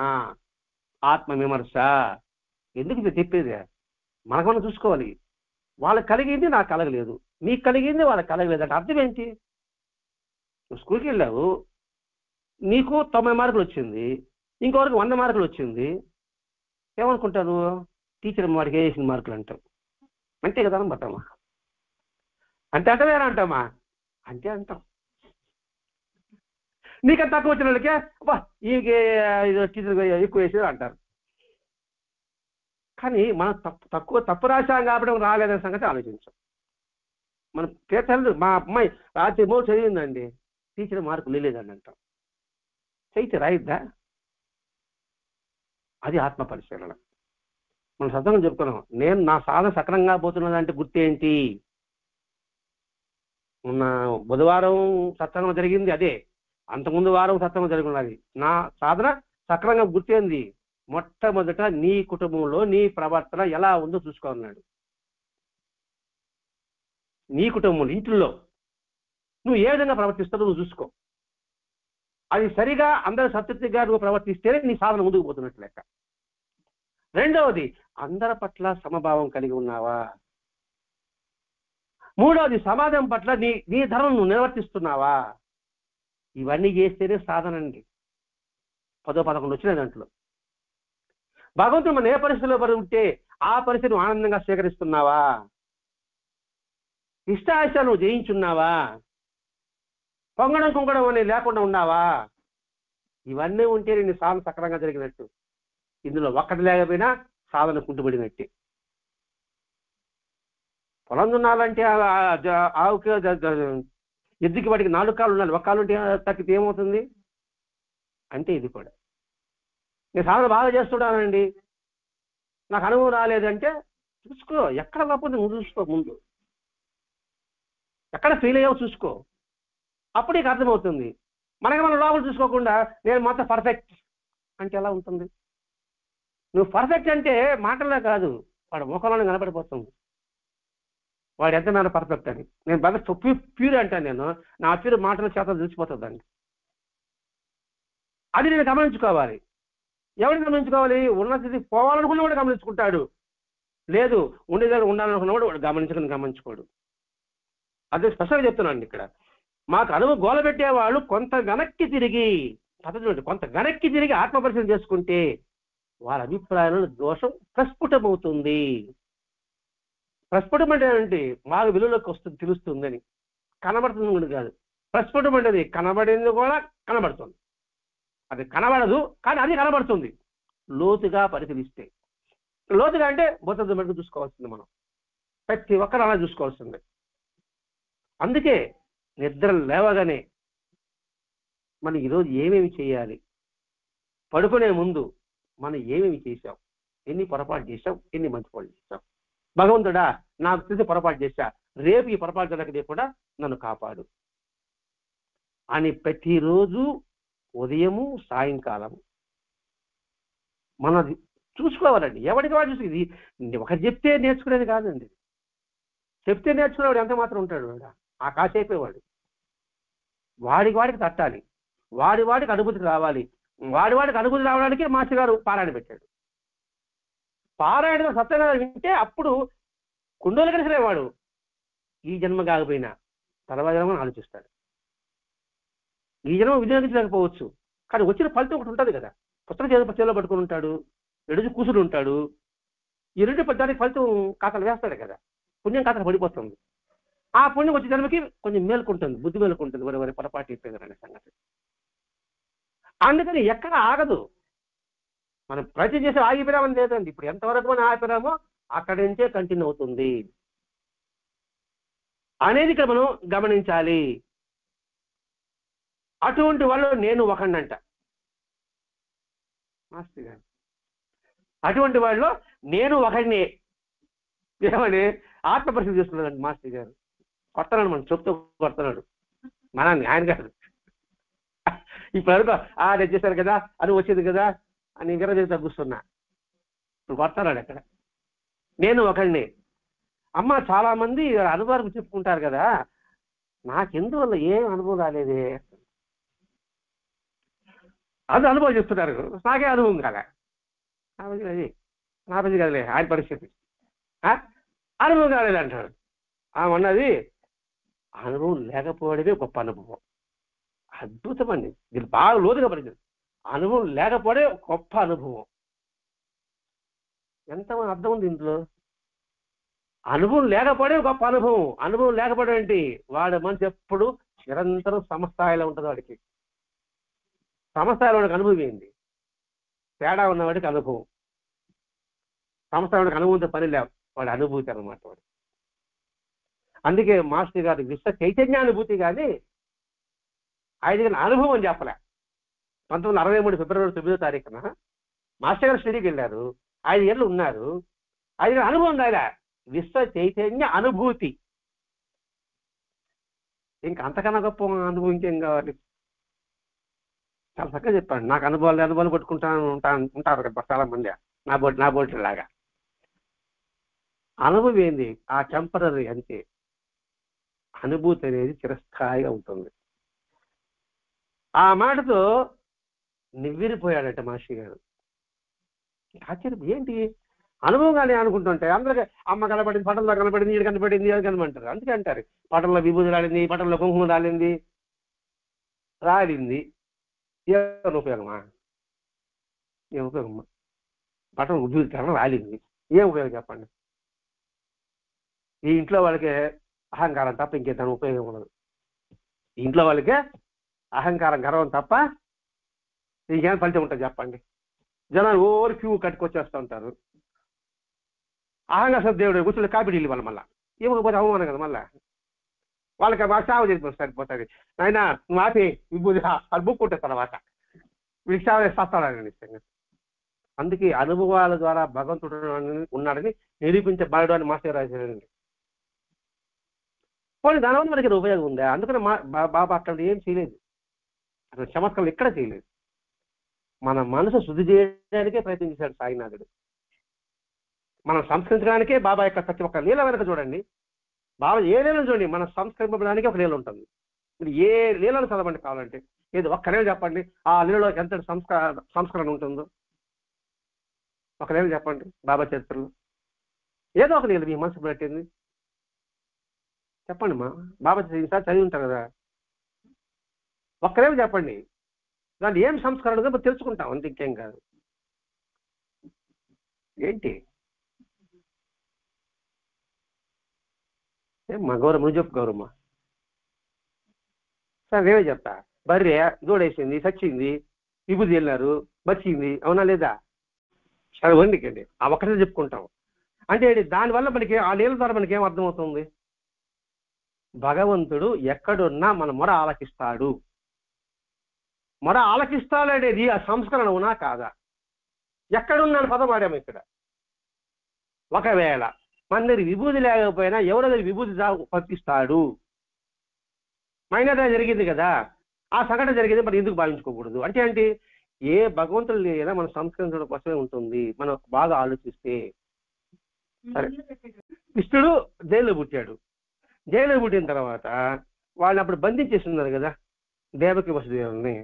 ఆత్మ విమర్శ ఎందుకు ఇది చెప్పేది? మనకు చూసుకోవాలి. వాళ్ళకి కలిగింది నాకు కలగలేదు, నీకు కలిగింది వాళ్ళకి కలగలేదు అంటే అర్థం ఏంటి? నువ్వు స్కూల్కి వెళ్ళావు, నీకు 90 మార్కులు వచ్చింది, ఇంకొకరికి 100 మార్కులు వచ్చింది, ఏమనుకుంటారు? టీచర్ వాడికి వేసిన మార్కులు అంటావు. అంతే కదా అనబట్టామా? అంటే వేరే అంటామా? అంతే అంటాం. నీకంత తక్కువ వచ్చిన వాళ్ళకే అబ్బా ఈకి టీచర్ ఎక్కువ వేసేది అంటారు. కానీ మనం తప్పు రాశాం కాబట్టి రాలేదనే సంగతి ఆలోచించాం. మన పేపర్లు, మా అమ్మాయి రాత్రి 3 చదివిందండి, టీచర్ మార్కులు లేదండి అంటాం. చైతే రాయిద్దా? అది ఆత్మ పరిశీలన. మనం సత్సంగం చెప్పుకున్నాం, నేను నా సాధన సక్రంగా పోతున్నదంటే గుర్తేంటి? మొన్న బుధవారం సత్సంగం జరిగింది అదే, అంతకుముందు వారం సత్సంగం జరుగుతున్నది. నా సాధన సక్రంగా గుర్తేంది? మొట్టమొదట నీ కుటుంబంలో నీ ప్రవర్తన ఎలా ఉందో చూసుకోన్నాడు. నీ కుటుంబంలో, ఇంట్లో నువ్వు ఏ విధంగా ప్రవర్తిస్తావో నువ్వు చూసుకో. అది సరిగా అందరి సంతృప్తిగా నువ్వు ప్రవర్తిస్తేనే నీ సాధన ముందుకు పోతున్నట్టు లెక్క. రెండవది, అందరి పట్ల సమభావం కలిగి ఉన్నావా? మూడవది, సమాజం పట్ల నీ ధర్మం నువ్వు నిర్వర్తిస్తున్నావా? ఇవన్నీ చేస్తేనే సాధన అండి. 10, 11 వచ్చిన దాంట్లో భగవంతుడు మన ఏ పరిస్థితిలో ఉంటే ఆ పరిస్థితిని ఆనందంగా స్వీకరిస్తున్నావా? ఇష్టాయిష్టాలు నువ్వు జయించున్నావా? పొంగడం కుంగడం అనేది లేకుండా ఉన్నావా? ఇవన్నీ ఉంటే నేను సాధన సక్రమంగా జరిగినట్టు. ఇందులో ఒక్కటి లేకపోయినా సాధన కుంటుబడినట్టే. పొలం దున్నాలంటే ఆవుకి ఎద్దుకి వాటికి 4 కాళ్ళు ఉండాలి, 1 కాలు ఉంటే తగ్గితే ఏమవుతుంది? అంటే ఇది కూడా నేను సాధన బాగా చేస్తున్నానండి, నాకు అనుభవం రాలేదంటే చూసుకో, ఎక్కడ తప్పదు నువ్వు చూసుకో. ముందు ఎక్కడ ఫెయిల్ అయ్యావో చూసుకో, అప్పుడు నీకు అర్థమవుతుంది. మనకి మనం లోపల చూసుకోకుండా నేను మొత్తం పర్ఫెక్ట్ అంటే ఎలా ఉంటుంది? నువ్వు పర్ఫెక్ట్ అంటే మాటల్లో కాదు, వాడు ముఖంలోనే కనపడిపోతుంది వాడు ఎంత మేర పర్ఫెక్ట్ అని. నేను బాగా ప్యూర్ అంటాను, నేను నా ప్యూర్ మాటల చేత చూసిపోతుందండి. అది నేను గమనించుకోవాలి. ఎవరిని గమనించుకోవాలి? ఉన్నది పోవాలనుకున్నవాడు గమనించుకుంటాడు, లేదు ఉండేదాన్ని ఉండాలనుకున్నవాడు వాడు గమనించుకోడు. అదే స్పెషల్గా చెప్తున్నాను ఇక్కడ. మాకు అనుభవం గోల పెట్టేవాళ్ళు కొంత వెనక్కి తిరిగి ఆత్మపరిశీలన చేసుకుంటే వాళ్ళ అభిప్రాయంలో దోషం ప్రస్ఫుటమవుతుంది. ప్రస్ఫుటం అంటే ఏంటి? మాకు విలువలోకి వస్తుంది, తెలుస్తుందని. కనబడుతుంది కూడా కాదు, ప్రస్ఫుటం అంటే కనబడింది కూడా కనబడుతుంది. అది కనబడదు కానీ అది కనబడుతుంది లోతుగా పరిశీలిస్తే. లోతుగా అంటే బొత్త మెరుగు చూసుకోవాల్సింది, మనం ప్రతి ఒక్కరు అలా చూసుకోవాల్సింది. అందుకే నిద్ర లేవగానే మనం ఈరోజు ఏమేమి చేయాలి, పడుకునే ముందు మనం ఏమేమి చేశాం, ఎన్ని పొరపాటు చేశాం, ఎన్ని మంచి పనులు చేశాం, భగవంతుడా నాకు తెలిసి పొరపాటు చేశా, రేపు ఈ పొరపాటు జరగకుండా నన్ను కాపాడు అని ప్రతిరోజు ఉదయము సాయంకాలము మనం చూసుకోవాలండి. ఎవరికి వాడు చూసి, ఇది ఒక చెప్తే నేర్చుకునేది కాదండి. చెప్తే నేర్చుకునేవాడు ఎంత మాత్రం ఉంటాడు? వాడు ఆ కాసేపేవాడు. వాడికి తట్టాలి, వాడికి అనుభూతికి రావాలి. వాడికి అనుభూతి రావడానికి మాస్టర్ గారు పారాయణ పెట్టాడు. పారాయణ సత్యంగా వింటే అప్పుడు కుండోలు కలిసినవాడు ఈ జన్మ కాకపోయినా తర్వాత జన్మ ఆలోచిస్తాడు. ఈ జన్మ వినియోగించలేకపోవచ్చు, కానీ వచ్చిన ఫలితం ఒకటి ఉంటుంది కదా. పుస్తకం చేతిలో పట్టుకుని ఉంటాడు, ఎడుచు కూసుడు ఉంటాడు. ఈ 2 పద్దానికి ఫలితం ఖాతాలు వేస్తాడు కదా, పుణ్యం ఖాతాలు పడిపోతుంది. ఆ పుణ్యం వచ్చే జన్మకి కొంచెం మేలుకుంటుంది, బుద్ధి మేలుకుంటుంది, వరి పొరపాటు అయిపోయింది అనే సంగతి. అందుకని ఎక్కడ ఆగదు. మనం ప్రయత్నం చేసి ఆగిపోయామని లేదండి. ఇప్పుడు ఎంతవరకు మనం ఆగిపోయామో అక్కడి నుంచే కంటిన్యూ అవుతుంది అనేది ఇక్కడ మనం గమనించాలి. అటువంటి వాళ్ళు నేను ఒకడినంట మాస్టర్ గారు. అటువంటి వాళ్ళు నేను ఒకడిని ఏమని ఆత్మపరిశీలన చేస్తున్నాడు మాస్టర్ గారు. కొడతాడు, మనం చెప్తూ కొడుతున్నాడు మనల్ని, ఆయన గారు. ఇప్పుడు అనుకో నేను చేశాను కదా, అది వచ్చేది కదా అని విరజ తగ్గుస్తున్నా. ఇప్పుడు కొడతాడు అక్కడ. నేను ఒకడిని. అమ్మ చాలా మంది అనుభవాలు చెప్పుకుంటారు కదా, నాకెందువల్ల ఏం అనుభవం రాలేదే, అది అనుభవం చెప్తున్నారు, నాకే అనుభవం కాలే. అది నా పని కదలే, ఆయన పరిస్థితి అనుభవం కాలేదు అంటాడు. అన్నది అనుభవం లేకపోవడమే గొప్ప అనుభవం. అద్భుతం అండి, దీన్ని బాగా లోతుగా పడింది. అనుభవం లేకపోవడే గొప్ప అనుభవం. ఎంతమంది అర్థం ఉంది ఇంట్లో. అనుభవం లేకపోవడే గొప్ప అనుభవం. అనుభవం లేకపోవడం ఏంటి, వాడి మనసు ఎప్పుడు నిరంతరం సమస్థాయిలో ఉంటుంది. వాడికి సమస్థాయిలో వాడికి అనుభవం ఏంది, తేడా ఉన్నవాడికి అనుభవం. సమస్థాయిలో అనుభవంతో పని లేవు, వాడి అనుభూతి అనమాట వాడు. అందుకే మాస్టర్ గారి విశ్వ చైతన్యానుభూతి కానీ ఆయన అనుభవం అని చెప్పలే. 1963 ఫిబ్రవరి 9వ తారీఖున మాస్టర్ గారు స్టడీకి వెళ్ళారు, 5 ఏళ్ళు ఉన్నారు. ఆయన అనుభవం రాలే, విశ్వ చైతన్య అనుభూతి. ఇంకా అంతకన్నా గొప్ప అనుభవం ఇంకేం కావాలి. చాలా చక్కగా చెప్పాడు. నాకు అనుభవాలు ఉంటారు కదా చాలా మంది, నా బోటి లాగా. అనుభవం ఏంది, ఆ టెంపరరీ అంతే. అనుభూతి అనేది చిరస్థాయిగా ఉంటుంది. ఆ మాటతో నివ్విరిపోయాడట మహర్షి గారు. ఆశ్చర్యం ఏంటి, అనుభవంగానే అనుకుంటుంటే అందరికీ అమ్మ కనపడింది, పటంలో కనపడింది, ఈడు కనపడింది, అది కనపంటారు. అందుకే అంటారు పటంలో విభూతి రాలింది, పటంలో కుంకుమ రాలింది. ఏం ఉపయోగమా, ఏం ఉపయోగమ్మా? పటం విభూతి రాలింది, ఏం ఉపయోగం చెప్పండి? ఈ ఇంట్లో వాళ్ళకే అహంకారం తప్ప ఇంకే దాని ఉపయోగం ఉండదు. ఇంట్లో వాళ్ళకే అహంకారం, గర్వం తప్ప ఇంకేం ఫలితం ఉంటుంది చెప్పండి? జనాలు ఓవర్ క్యూ కట్టుకొచ్చేస్తూ ఉంటారు. అహంకార దేవుడు కూర్చుని కాపీ ఇల్లు మళ్ళీ ఇవ్వకపోతే అవమానం కదా. మళ్ళీ వాళ్ళకి సేవ చేసి సరిపోతుంది. ఆయన నువ్వు ఆపి విభూతి అది బుక్ ఉంటుంది తర్వాత వీళ్ళకి సేవ చేస్తాడని. అందుకే అనుభవాల ద్వారా భగవంతుడు ఉన్నాడని నిరూపించబడడం అని మాస్టర్ రాశారండి. పోనీ దానివల్ల మనకి ఉపయోగం ఉందా? అందుకని బాబా అక్కడ ఏం చేయలేదు, అసలు చమత్కారం ఎక్కడ చేయలేదు. మన మనసు శుద్ధి చేయడానికే ప్రయత్నం చేశాడు సాయినాథుడు. మనం సంస్కరించడానికే బాబా యొక్క ప్రతి ఒక్క లీల వెనక చూడండి. బాబా ఏ లీలను చూడండి, మనం సంస్కరింపడానికి ఒక లీల ఉంటుంది. మీరు ఏ లీలను చదవండి కావాలంటే, ఏదో ఒక్క లీల చెప్పండి, ఆ లీలలో ఎంత సంస్కరణ ఉంటుందో ఒక లీల చెప్పండి. బాబా చరిత్రలో ఏదో ఒక లీల మీ మనసు పెట్టింది చెప్పండి. బాబా ఈసారి చదివి ఉంటారు కదా, ఒక్క లీల చెప్పండి. దాంట్లో ఏం సంస్కరణ ఉందో తెలుసుకుంటాం, అంత ఇంకేం కాదు. ఏంటి మా గౌరవం, నువ్వు చెప్పు గౌరమ్మ. సార్ నేనే చెప్తా. బర్రె దూడేసింది, చచ్చింది, విభూతి వెళ్ళినారు, బతికింది, అవునా లేదా? సరే వండికండి, ఆ ఒక్కటే చెప్పుకుంటాం. అంటే దానివల్ల మనకి ఆ నీళ్ళ ద్వారా మనకి ఏం అర్థమవుతుంది? భగవంతుడు ఎక్కడున్నా మన మొర ఆలకిస్తాడు. మొర ఆలకిస్తాడనేది ఆ సంస్కరణ ఉన్నా కాదా? ఎక్కడున్నాను పదం వాడాము ఇక్కడ. ఒకవేళ మన దగ్గర విభూతి లేకపోయినా ఎవరో దగ్గర విభూతి పంపిస్తాడు. మైనదా జరిగింది కదా, ఆ సంఘటన జరిగింది, మరి ఎందుకు భావించుకోకూడదు? అంటే ఏంటి, ఏ భగవంతుడు లేదా మన సంస్కరించడం కోసమే ఉంటుంది, మనం బాగా ఆలోచిస్తే. సరే, కృష్ణుడు జైల్లో పుట్టాడు. జైల్లో పుట్టిన తర్వాత వాళ్ళని అప్పుడు బంధించేస్తున్నారు కదా దేవకి వసుదేవుల్ని.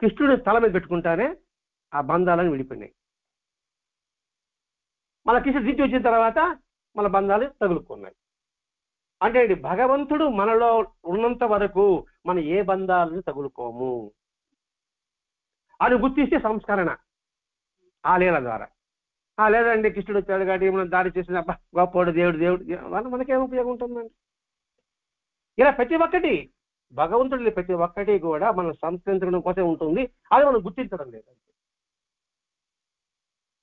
కృష్ణుడు తల మీద పెట్టుకుంటానే ఆ బంధాలను విడిపోయినాయి. మళ్ళీ కృష్ణుడు దించి వచ్చిన తర్వాత మన బంధాలు తగులుకున్నాయి. అంటే భగవంతుడు మనలో ఉన్నంత వరకు మనం ఏ బంధాలను తగులుకోము అని గుర్తిస్తే సంస్కరణ. ఆ లీల ద్వారా. లేదండి కృష్ణుడు వచ్చాడు కాబట్టి మనం దాడి చేసిన గొప్పవాడు దేవుడు వల్ల మనకేం ఉపయోగం ఉంటుందండి? ఇలా ప్రతి ఒక్కటి భగవంతుడి ప్రతి ఒక్కటి కూడా మనం సంస్కరించడం కోసం ఉంటుంది. అది మనం గుర్తించడం లేదు.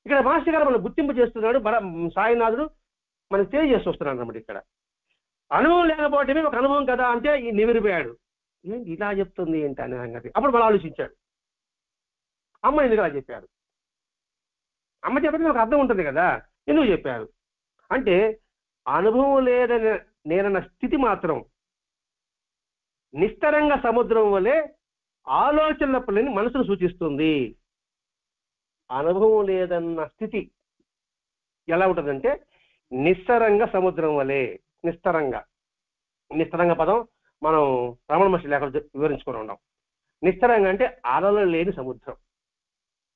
ఇక్కడ మాస్టర్ గారు మనం గుర్తింపు చేస్తున్నాడు, సాయినాథుడు మనకు తెలియజేసి వస్తున్నాడు అన్నమాట. ఇక్కడ అనుభవం లేకపోవటమే ఒక అనుభవం కదా అంటే ఈ నిమిరిపోయాడు. ఏంటి ఇలా చెప్తుంది ఏంటి అనే సంగతి అప్పుడు మనం ఆలోచించాడు. అమ్మ ఎందుకు అలా చెప్పారు? అమ్మ చెప్పితే నాకు అర్థం ఉంటుంది కదా, ఎందుకు చెప్పారు అంటే అనుభవం లేదని నేనన్న స్థితి మాత్రం నిస్తరంగా సముద్రం వలె ఆలోచనల పనిని మనసును సూచిస్తుంది. అనుభవం లేదన్న స్థితి ఎలా ఉంటుందంటే నిస్తరంగా సముద్రం వలె. నిస్తరంగా పదం మనం రమణ మహర్షి లేఖలు వివరించుకొని ఉన్నాం. నిస్తరంగా అంటే అలలు లేని సముద్రం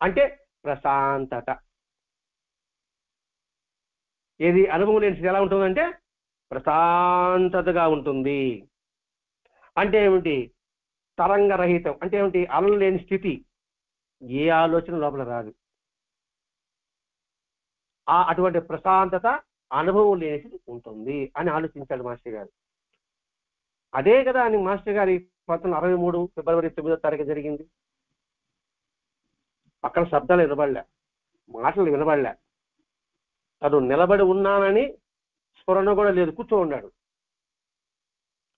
అంటే ప్రశాంతత. ఏది అనుభవం లేని స్థితి ఎలా ఉంటుందంటే ప్రశాంతతగా ఉంటుంది. అంటే ఏమిటి? తరంగరహితం అంటే ఏమిటి? అలలు లేని స్థితి. ఏ ఆలోచన లోపల రాదు. అటువంటి ప్రశాంతత అనుభవం లేని స్థితి ఉంటుంది అని ఆలోచించాడు మాస్టర్ గారు. అదే కదా అని మాస్టర్ గారి 1963 ఫిబ్రవరి 9వ తారీఖు జరిగింది. పక్కన శబ్దాలు వినబడలే, మాటలు వినబడలే. తను నిలబడి ఉన్నానని స్ఫురణ కూడా లేదు, కూర్చో ఉన్నాడు.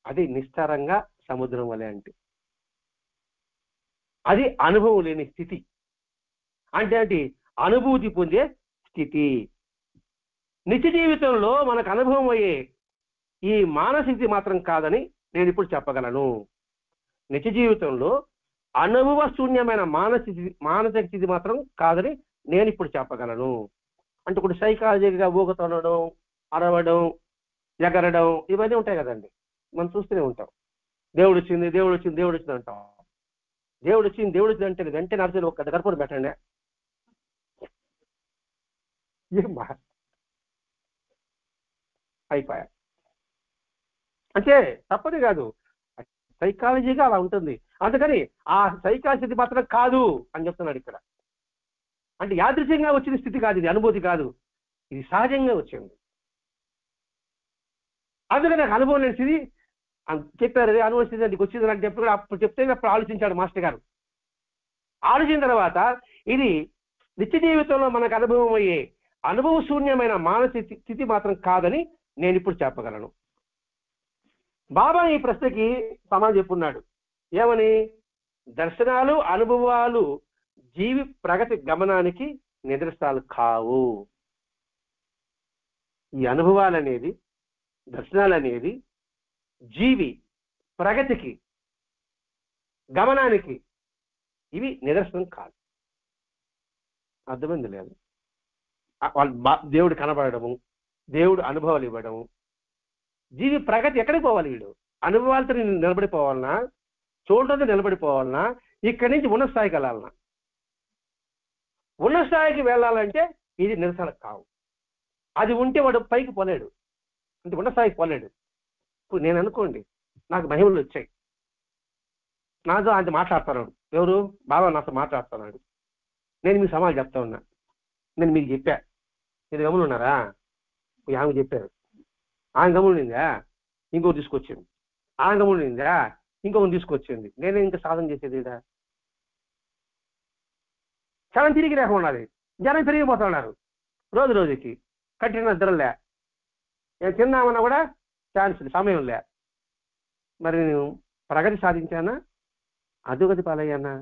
అది నిస్తరంగా సముద్రం వలె అంటే అది అనుభవం లేని స్థితి. అంటే ఏంటి? అనుభూతి పొందే స్థితి. నిత్య జీవితంలో మనకు అనుభవం అయ్యే ఈ మానసిక స్థితి మాత్రం కాదని నేను ఇప్పుడు చెప్పగలను. నిత్య జీవితంలో అనుభవ శూన్యమైన మానసిక స్థితి మాత్రం కాదని నేను ఇప్పుడు చెప్పగలను. అంటే ఇప్పుడు సైకాలజీగా ఊగుతుండడం, అరవడం, ఎగరడం ఇవన్నీ ఉంటాయి కదండి, మనం చూస్తూనే ఉంటాం. దేవుడు వచ్చింది అంటాం. దేవుడు వచ్చింది అంటే వెంటనే అర్థం ఒక గర్భం పెట్టండి. ఏమ్మా అయిపోయా అంటే తప్పది కాదు, సైకాలజీగా అలా ఉంటుంది. అందుకని ఆ సైకాలజీ మాత్రం కాదు అని చెప్తున్నాడు ఇక్కడ. అంటే యాదృచ్ఛికంగా వచ్చిన స్థితి కాదు, ఇది అనుభూతి కాదు, ఇది సహజంగా వచ్చింది. అందుకని నాకు అనుభవం లేని స్థితి చెప్పారు. అదే అనుభవం స్థితి నీకు వచ్చింది అని చెప్పి అప్పుడు చెప్తే అప్పుడు ఆలోచించాడు మాస్టర్ గారు. ఆలోచించిన తర్వాత ఇది నిత్య జీవితంలో మనకు అనుభవం అయ్యే అనుభవ శూన్యమైన మానసిక స్థితి మాత్రం కాదని నేను ఇప్పుడు చెప్పగలను. బాబా ఈ ప్రశ్నకి సమాధానం చెప్పున్నాడు. ఏమని? దర్శనాలు అనుభవాలు జీవి ప్రగతి గమనానికి నిదర్శనాలు కావు. ఈ అనుభవాలు అనేది, దర్శనాలు అనేది జీవి ప్రగతికి గమనానికి ఇవి నిదర్శనం కాదు. అర్థమైంది లేదు? వాళ్ళు దేవుడు కనబడము, దేవుడు అనుభవాలు ఇవ్వడము, జీవి ప్రగతి ఎక్కడికి పోవాలి? వీడు అనుభవాలతో నిలబడిపోవాలన్నా, చూడటంతో నిలబడిపోవాలన్నా, ఇక్కడి నుంచి ఉన్నత స్థాయికి వెళ్ళాలన్నా, ఉన్నత స్థాయికి వెళ్ళాలంటే ఇది నిరసన కావు. అది ఉంటే వాడు పైకి పోలేడు, అంటే ఉన్నత స్థాయికి పోలేడు. ఇప్పుడు నేను అనుకోండి, నాకు మహిమలు వచ్చాయి, నాతో ఆయన మాట్లాడుతున్నాడు. ఎవరు? బాబా నాతో మాట్లాడుతున్నాడు. నేను మీకు సమాధానం చెప్తా ఉన్నా. నేను మీకు చెప్పా, మీరు గమని ఉన్నారా? ఆమె చెప్పారు, ఆయన గమనిందా, ఇంకొకటి తీసుకొచ్చింది, ఆయన గమనిందా, ఇంకొకటి తీసుకొచ్చింది. నేనే ఇంకా సాధన చేసేది ఇదా? చాలా తిరిగి లేకున్నది, జనం పెరిగిపోతున్నారు రోజు రోజుకి. కట్టిన నిద్రలే, నేను తిన్నామన్నా కూడా ఛాన్స్ సమయం లే. మరి నేను ప్రగతి సాధించానా, అధోగతి పాలయ్యానా?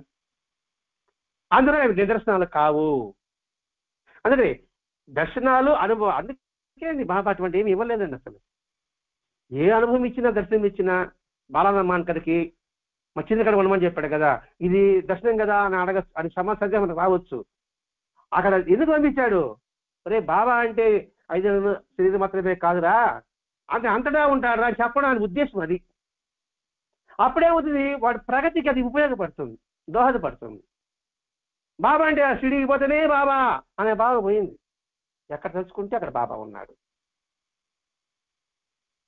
అందులో నిదర్శనాలు కావు. అందుకని దర్శనాలు అనుభవం. అందుకే బాబా అటువంటి ఏమి ఇవ్వలేదండి అసలు. ఏ అనుభవం ఇచ్చినా, దర్శనం ఇచ్చినా, బాలానమ్మాన్కరికి మా చింతకడ ఉండమని చెప్పాడు కదా, ఇది దర్శనం కదా అని అని సమస్య మనకు రావచ్చు. అక్కడ ఎందుకు పంపించాడు? రే బాబా అంటే 5 శరీరం మాత్రమే కాదురా, అంటే అంతటా ఉంటాడు అని చెప్పడం ఆయన ఉద్దేశం. అది అప్పుడేమవుతుంది, వాడి ప్రగతికి అది ఉపయోగపడుతుంది, దోహదపడుతుంది. బాబా అంటే షిరిడీకి పోతేనే బాబా అనే బాబా పోయింది. ఎక్కడ తెలుసుకుంటే అక్కడ బాబా ఉన్నాడు.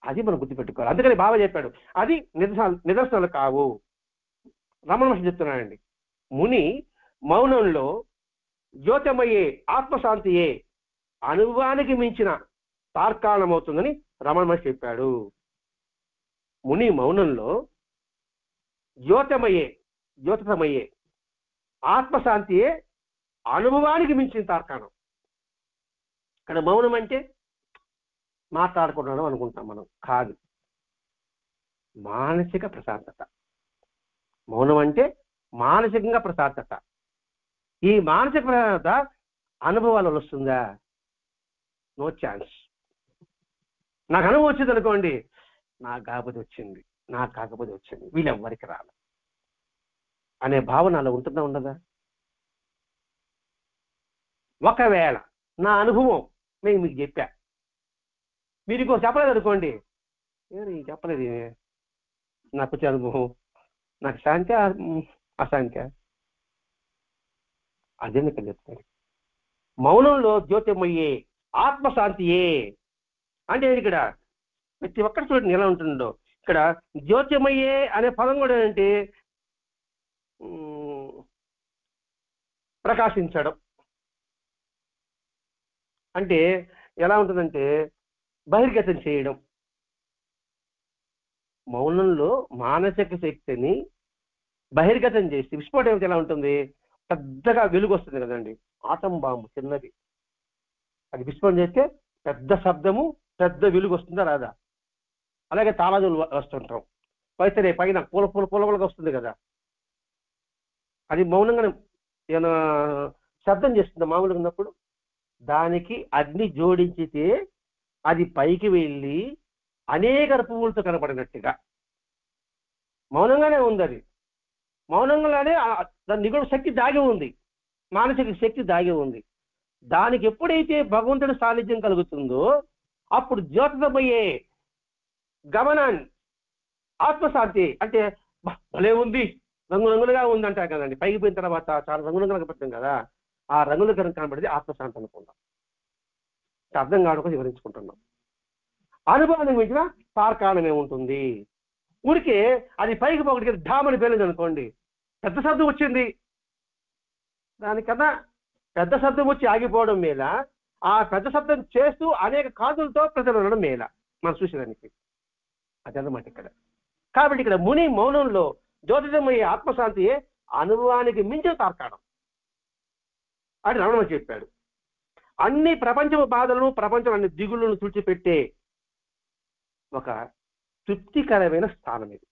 అది మనం గుర్తుపెట్టుకోవాలి. అందుకని బాబా చెప్పాడు అది నిదర్శనాలు కావు. రమణ మహర్షి చెప్తున్నాడండి, ముని మౌనంలో జ్యోతిమయే ఆత్మశాంతియే అనుభవానికి మించిన తార్కాణమవుతుందని రమణ మహర్షి చెప్పాడు. ముని మౌనంలో జ్యోతిమయే ఆత్మశాంతియే అనుభవానికి మించిన తార్కాణం. ఇక్కడ మౌనం అంటే మాట్లాడుకున్నాం అనుకుంటాం మనం, కాదు, మానసిక ప్రశాంతత. మౌనం అంటే మానసికంగా ప్రశాంతత. ఈ మానసిక ప్రశాంతత అనుభవాలు వస్తుందా? No chance. నాకు అనుభవం వచ్చింది అనుకోండి, నాకు కాకపోతే వచ్చింది, వీళ్ళెవ్వరికి రాదు అనే భావన అలా ఉంటుందా ఉండదా? ఒకవేళ నా అనుభవం నేను మీకు చెప్పా, మీరు ఇంకో చెప్పలేదు అనుకోండి, చెప్పలేదు నాకు వచ్చే అనుభవం, నాకు శాంతి అశాంతి, అదే ఇక్కడ చెప్తాను. మౌనంలో జ్యోతిమయ్యే ఆత్మశాంతియే అంటే ఇక్కడ ప్రతి ఒక్కరి చూడండి ఎలా ఉంటుందో. ఇక్కడ జ్యోతిమయ్యే అనే పదం కూడా ఏంటి? ప్రకాశించడం అంటే ఎలా ఉంటుందంటే బహిర్గతం చేయడం. మౌనంలో మానసిక శక్తిని బహిర్గతం చేసి విస్ఫోటనం ఎలా ఉంటుంది? పెద్దగా వెలుగు వస్తుంది కదండి, ఆటం బాంబు చిన్నది, అది విస్ఫోటనం చేస్తే పెద్ద శబ్దము పెద్ద వెలుగు వస్తుందా రాదా? అలాగే తాళాదులు వస్తుంటాం, పైసరే పైన పూలగా వస్తుంది కదా, అది మౌనంగానే ఏమైనా శబ్దం చేస్తుంది మామూలుగా ఉన్నప్పుడు. దానికి అగ్ని జోడించితే అది పైకి వెళ్ళి అనేక పువ్వులతో కనపడినట్టుగా మౌనంగానే ఉంది. అది మౌనంగానే దాని నిగుణ శక్తి దాగి ఉంది, మానసిక శక్తి దాగి ఉంది. దానికి ఎప్పుడైతే భగవంతుడి సాన్నిధ్యం కలుగుతుందో అప్పుడు జ్యోతిమయ్యే గమనాన్ని ఆత్మశాంతి అంటే భలే ఉంది, రంగురంగులుగా ఉంది అంటారు కదండి. పైకి పోయిన తర్వాత చాలా రంగురంగులు కనపడుతుంది కదా, ఆ రంగులు కనపడితే ఆత్మశాంతి అనుకుందాం. అర్థం కావడం వివరించుకుంటున్నాం. అనుభవానికి మించిన తార్కాణం ఏముంటుంది? ఊరికే అది పైకి పోగడికి ఢామని పేలింది అనుకోండి, పెద్ద శబ్దం వచ్చింది, దానికన్నా పెద్ద శబ్దం వచ్చి ఆగిపోవడం మేల, ఆ పెద్ద శబ్దం చేస్తూ అనేక కాదులతో ప్రజలు ఉండడం మేల మనం చూసేదానికి. అదన్నమాట ఇక్కడ. కాబట్టి ఇక్కడ ముని మౌనంలో జ్యోతిమయ్యే ఆత్మశాంతియే అనుభవానికి మించిన తార్కాణం అని రమణ చెప్పాడు. అన్ని ప్రపంచ బాధలను, ప్రపంచం అన్ని దిగుళ్ళను తుడిచిపెట్టే ఒక తృప్తికరమైన స్థానం ఇది.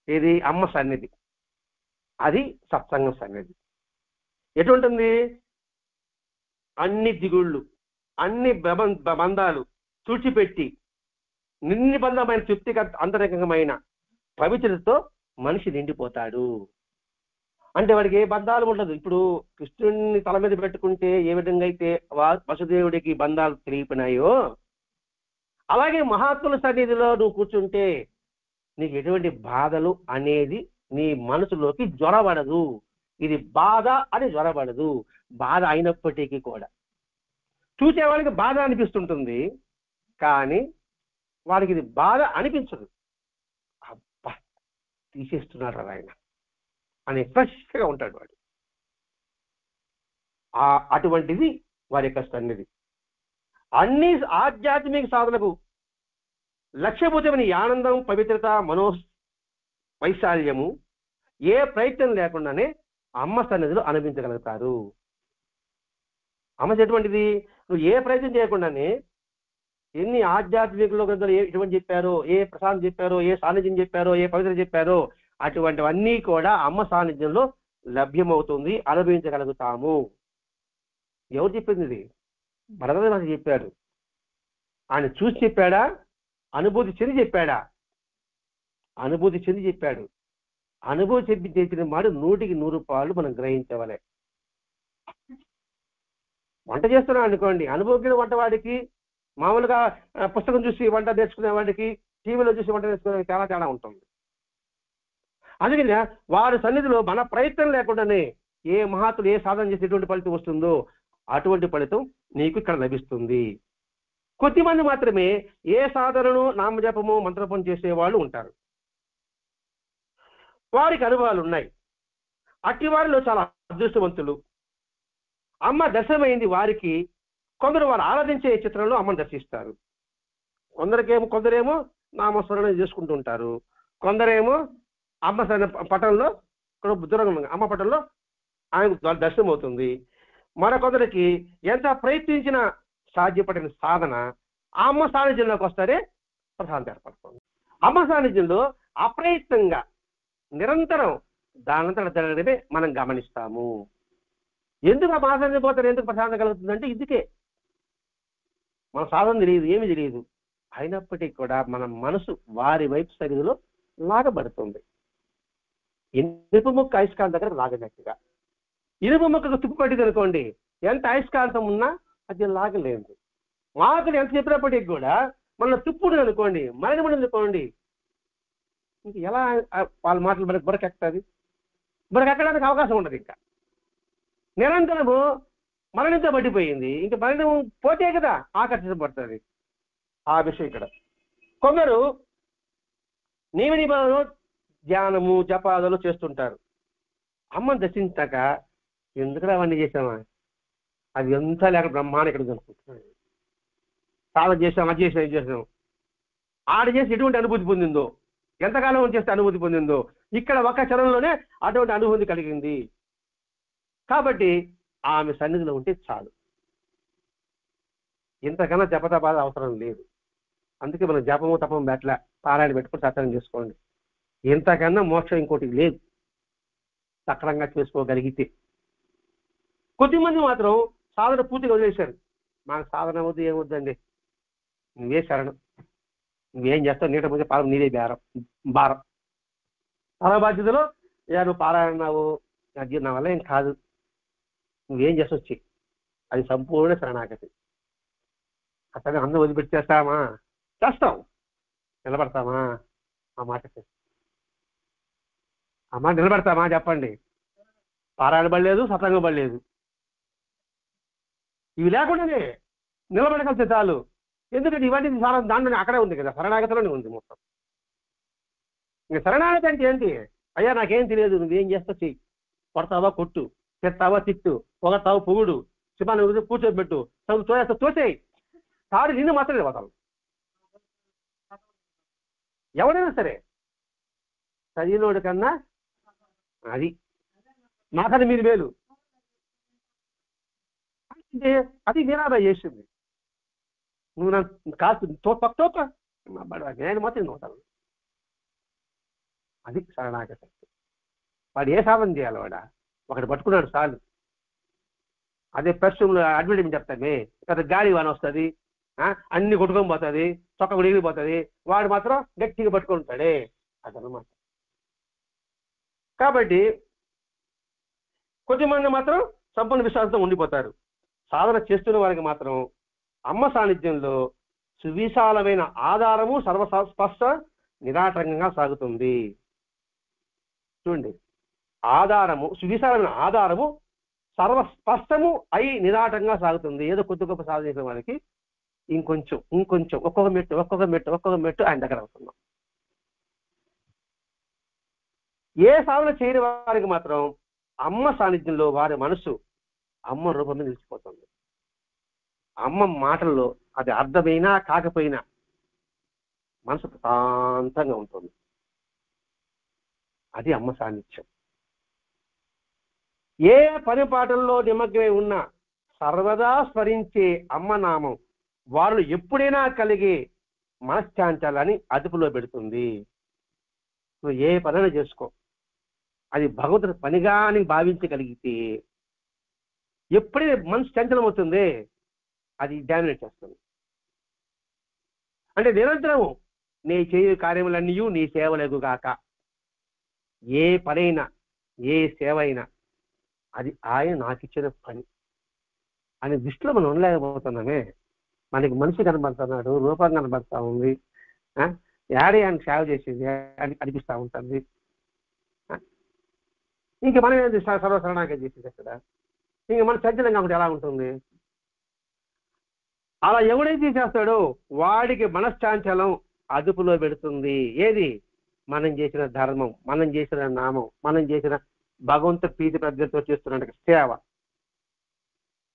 ఇది అమ్మ సన్నిధి, అది సత్సంగం సన్నిధి. ఎటువంటిది? అన్ని దిగుళ్ళు, అన్ని బంధాలు తుడిచిపెట్టి నిర్నిబంధమైన తృప్తిక అంతరంగమైన పవిత్రతతో మనిషి నిండిపోతాడు. అంటే వాడికి ఏ బంధాలు ఉండదు. ఇప్పుడు కృష్ణుడిని తల మీద పెట్టుకుంటే ఏ విధంగా అయితే వసుదేవుడికి బంధాలు తెలియపోయినాయో, అలాగే మహాత్ముల సన్నిధిలో నువ్వు కూర్చుంటే నీకు ఎటువంటి బాధలు అనేది నీ మనసులోకి జ్వరబడదు. ఇది బాధ అని జ్వరబడదు. బాధ అయినప్పటికీ కూడా చూసేవాడికి బాధ అనిపిస్తుంటుంది, కానీ వాడికి ఇది బాధ అనిపించదు. అబ్బా తీసేస్తున్నాడు ఆయన అని ఫ్రెష్గా ఉంటాడు వాడు. అటువంటిది వారి యొక్క సన్నిధి. అన్ని ఆధ్యాత్మిక సాధనకు లక్ష్యభూతమైన ఆనందం, పవిత్రత, వైశాల్యము ఏ ప్రయత్నం లేకుండానే అమ్మ సన్నిధిలో అనుభవించగలుగుతారు. అమ్మ ఎటువంటిది? నువ్వు ఏ ప్రయత్నం చేయకుండానే ఎన్ని ఆధ్యాత్మిక గ్రంథాలు ఎటువంటి చెప్పారో, ఏ ప్రసాదం చెప్పారో, ఏ సాన్నిధ్యం చెప్పారో, ఏ పవిత్ర చెప్పారో అటువంటివన్నీ కూడా అమ్మ సాన్నిధ్యంలో లభ్యమవుతుంది, అనుభవించగలుగుతాము. ఎవరు చెప్పింది ఇది? భరద్వాజ చెప్పాడు. ఆయన చూసి చెప్పాడా? అనుభూతి చెంది చెప్పాడా? అనుభూతి చెంది చెప్పాడు. అనుభూతి చెప్పిన మాట 100కి 100 మనం గ్రహించవలే. వంట చేస్తున్నాం అనుకోండి, అనుభవం వంటవాడికి మామూలుగా పుస్తకం చూసి వంట నేర్చుకునే వాడికి, టీవీలో చూసి వంట నేర్చుకునే చాలా తేడా ఉంటుంది. అందుకని వారి సన్నిధిలో మన ప్రయత్నం లేకుండానే ఏ మహాత్ములు ఏ సాధన చేసి ఎటువంటి ఫలితం వస్తుందో అటువంటి ఫలితం నీకు ఇక్కడ లభిస్తుంది. కొద్దిమంది మాత్రమే ఏ సాధనను నామజపము మంత్రపం చేసేవాళ్ళు ఉంటారు, వారికి అనుభవాలు ఉన్నాయి. అట్టి వారిలో చాలా అదృష్టవంతులు. అమ్మ దర్శనమైంది వారికి. కొందరు వారు ఆరాధించే చిత్రంలో అమ్మను దర్శిస్తారు. కొందరేమో నామస్మరణ చేసుకుంటూ ఉంటారు. కొందరేమో అమ్మ పటంలో దూరంగా అమ్మ పటంలో ఆయన దర్శనం అవుతుంది. మరికొందరికి ఎంత ప్రయత్నించినా సాధ్యపడిన సాధన ఆ అమ్మ సాన్నిధ్యంలోకి వస్తారే ప్రశాంతి ఏర్పడుతుంది. అమ్మ సాన్నిధ్యంలో అప్రయత్నంగా నిరంతరం దానంతట జరగడమే మనం గమనిస్తాము. ఎందుకు ఆ సాన్నిధ్యం పోతారు, ఎందుకు ప్రశాంతం కలుగుతుంది అంటే ఇదికే మన సాధన తెలియదు, ఏమి తెలియదు. అయినప్పటికీ కూడా మన మనసు వారి వైపు సరిధిలో లాగబడుతుంది. ఇనుప ముక్క అయస్కాంతం దగ్గర లాగినట్టుగా. ఇనుప ముక్కకు తుప్పు పట్టింది అనుకోండి, ఎంత అయస్కాంతం ఉన్నా అది లాగలేదు. మాకు ఎంత చెప్పినప్పటికీ కూడా మన తుప్పుడు అనుకోండి, మరణం అనుకోండి, ఇంక ఎలా వాళ్ళ మాటలు మనకు బురకెక్కుతుంది? బురకెక్కడానికి అవకాశం ఉండదు. ఇంకా నిరంతరము మరణంతో పట్టిపోయింది. ఇంకా మరణం పోతే కదా ఆకర్షించబడుతుంది. ఆ విషయం ఇక్కడ. కొందరు నియమ నిబంధనలు ధ్యానము జపాదాలు చేస్తుంటారు. అమ్మను దర్శించాక ఎందుకు అవన్నీ చేసామా, అది ఎంత లేక బ్రహ్మాండ ఇక్కడ కనుక్కుంటున్నాడు. సాధన చేసాం, అది చేసాం, ఇది చేసాం. ఆడ చేసి ఎటువంటి అనుభూతి పొందిందో, ఎంతకాలం చేస్తే అనుభూతి పొందిందో, ఇక్కడ ఒక్క చరణంలోనే అటువంటి అనుభూతి కలిగింది. కాబట్టి ఆమె సన్నిధిలో ఉంటే చాలు. ఇంతకన్నా జపతపాద అవసరం లేదు. అందుకే మనం జపము తపము బెట్ల పారాయణ పెట్టుకుని సత్సంగం చేసుకోండి. ఇంతకన్నా మోక్షం ఇంకోటి లేదు సక్రంగా చేసుకోగలిగితే. కొద్దిమంది మాత్రం సాధన పూర్తిగా వదిలేశారు. మాకు సాధన వద్దు, ఏమొద్దండి, నువ్వే శరణం, నువ్వేం చేస్తావు, నీట ముందే పాదం నీదే భారం. పర బాధ్యతలో నువ్వు పారాయణావు, అది నా వల్ల ఏం కాదు, నువ్వేం చేసి వచ్చి, అది సంపూర్ణ శరణాగతి. అసలు అందరూ వదిలిపెట్టి చేస్తామా? చేస్తాం. నిలబడతామా? ఆ మాట నిలబడతామా చెప్పండి? పారాయణ పడలేదు, సత్సంగం పడలేదు, ఇవి లేకుండానే నిలబడగలితే చాలు. ఎందుకంటే ఇవన్నీ దాంట్లోనే అక్కడే ఉంది కదా, శరణాగతిలోనే ఉంది మొత్తం. ఇంకా శరణాగతి అంటే ఏంటి? అయ్యా నాకేం తెలియదు, నువ్వేం చేస్తావు చెయ్యి, కొడతావా కొట్టు, తిట్టావా తిట్టు, పొగతావా పొగుడు, శివాన్ని కూర్చోబెట్టు, తోచేస్తా తోసేయి, తాడు నిన్ను మాత్రమే వదలు. ఎవడైనా సరే చదివినోడు కన్నా అది నాకది మీరు మేలు అంటే అది మీరాబాయి చేసింది. నువ్వు నన్ను కాదు తోప నేను మాత్రం నోతాను. అది శరణాగతి. వాడు ఏ సాధన చేయాలి? ఒకటి పట్టుకున్నాడు చాలు. అదే పశ్చిమలో అడ్వర్టైజ్మెంట్ చెప్తామే, పెద్ద గాలి వాన వస్తుంది, అన్ని కొట్టుకొని పోతుంది, చొక్క ఉడిగిపోతుంది, వాడు మాత్రం గట్టిగా పట్టుకొని ఉంటాడే, అదనమాట. కాబట్టి కొద్దిమంది మాత్రం సంపూర్ణ విశ్వాసంతో ఉండిపోతారు. సాధన చేస్తున్న వారికి మాత్రం అమ్మ సాన్నిధ్యంలో సువిశాలమైన ఆధారము సర్వస్పష్ట నిరాటంకంగా సాగుతుంది. చూడండి, ఆధారము, సువిశాలమైన ఆధారము సర్వస్పష్టము అయి నిరాటంగా సాగుతుంది. ఏదో కొద్ది గొప్ప సాధన చేసిన వారికి ఇంకొంచెం ఒక్కొక్క మెట్టు ఆయన దగ్గర అవుతున్నాం. ఏ సాధన చేయని వారికి మాత్రం అమ్మ సాన్నిధ్యంలో వారి మనసు అమ్మ రూపంలో నిలిచిపోతుంది. అమ్మ మాటల్లో అది అర్థమైనా కాకపోయినా మనసు ప్రశాంతంగా ఉంటుంది. అది అమ్మ సాన్నిధ్యం. ఏ పని పాటల్లో నిమగ్నమై ఉన్నా సర్వదా స్మరించే అమ్మ నామం వారు ఎప్పుడైనా కలిగే మనశ్చాంచాలని అదుపులో పెడుతుంది. నువ్వు ఏ పనైనా చేసుకో, అది భగవంతుడి పనిగా అని భావించగలిగితే ఎప్పుడైతే మనసు చంచలం అవుతుంది, అది డామినేట్ చేస్తుంది. అంటే నిరంతరము నీ చేయు కార్యములన్నీ నీ సేవలకు గాక. ఏ పనైనా ఏ సేవ అయినా అది ఆయన నాకు ఇచ్చిన పని అనే దృష్టిలో మనం ఉండలేకపోతున్నామే. మనకి మనిషి కనబడుతున్నాడు, రూపం కనబడతా ఉంది, యాడే ఆయన సేవ చేసేది అని అనిపిస్తూ ఉంటుంది. ఇంక మనం ఏంటి సర్వసరణాగా చేసేది అక్కడ? ఇంక మన చంచలంగా ఉంటే ఎలా ఉంటుంది? అలా ఎవడైతే చేస్తాడో వాడికి మనశ్చాంచలం అదుపులో పెడుతుంది. ఏది? మనం చేసిన ధర్మం, మనం చేసిన నామం, మనం చేసిన భగవంతు ప్రీతి ప్రజ్ఞతో చేస్తున్న సేవ.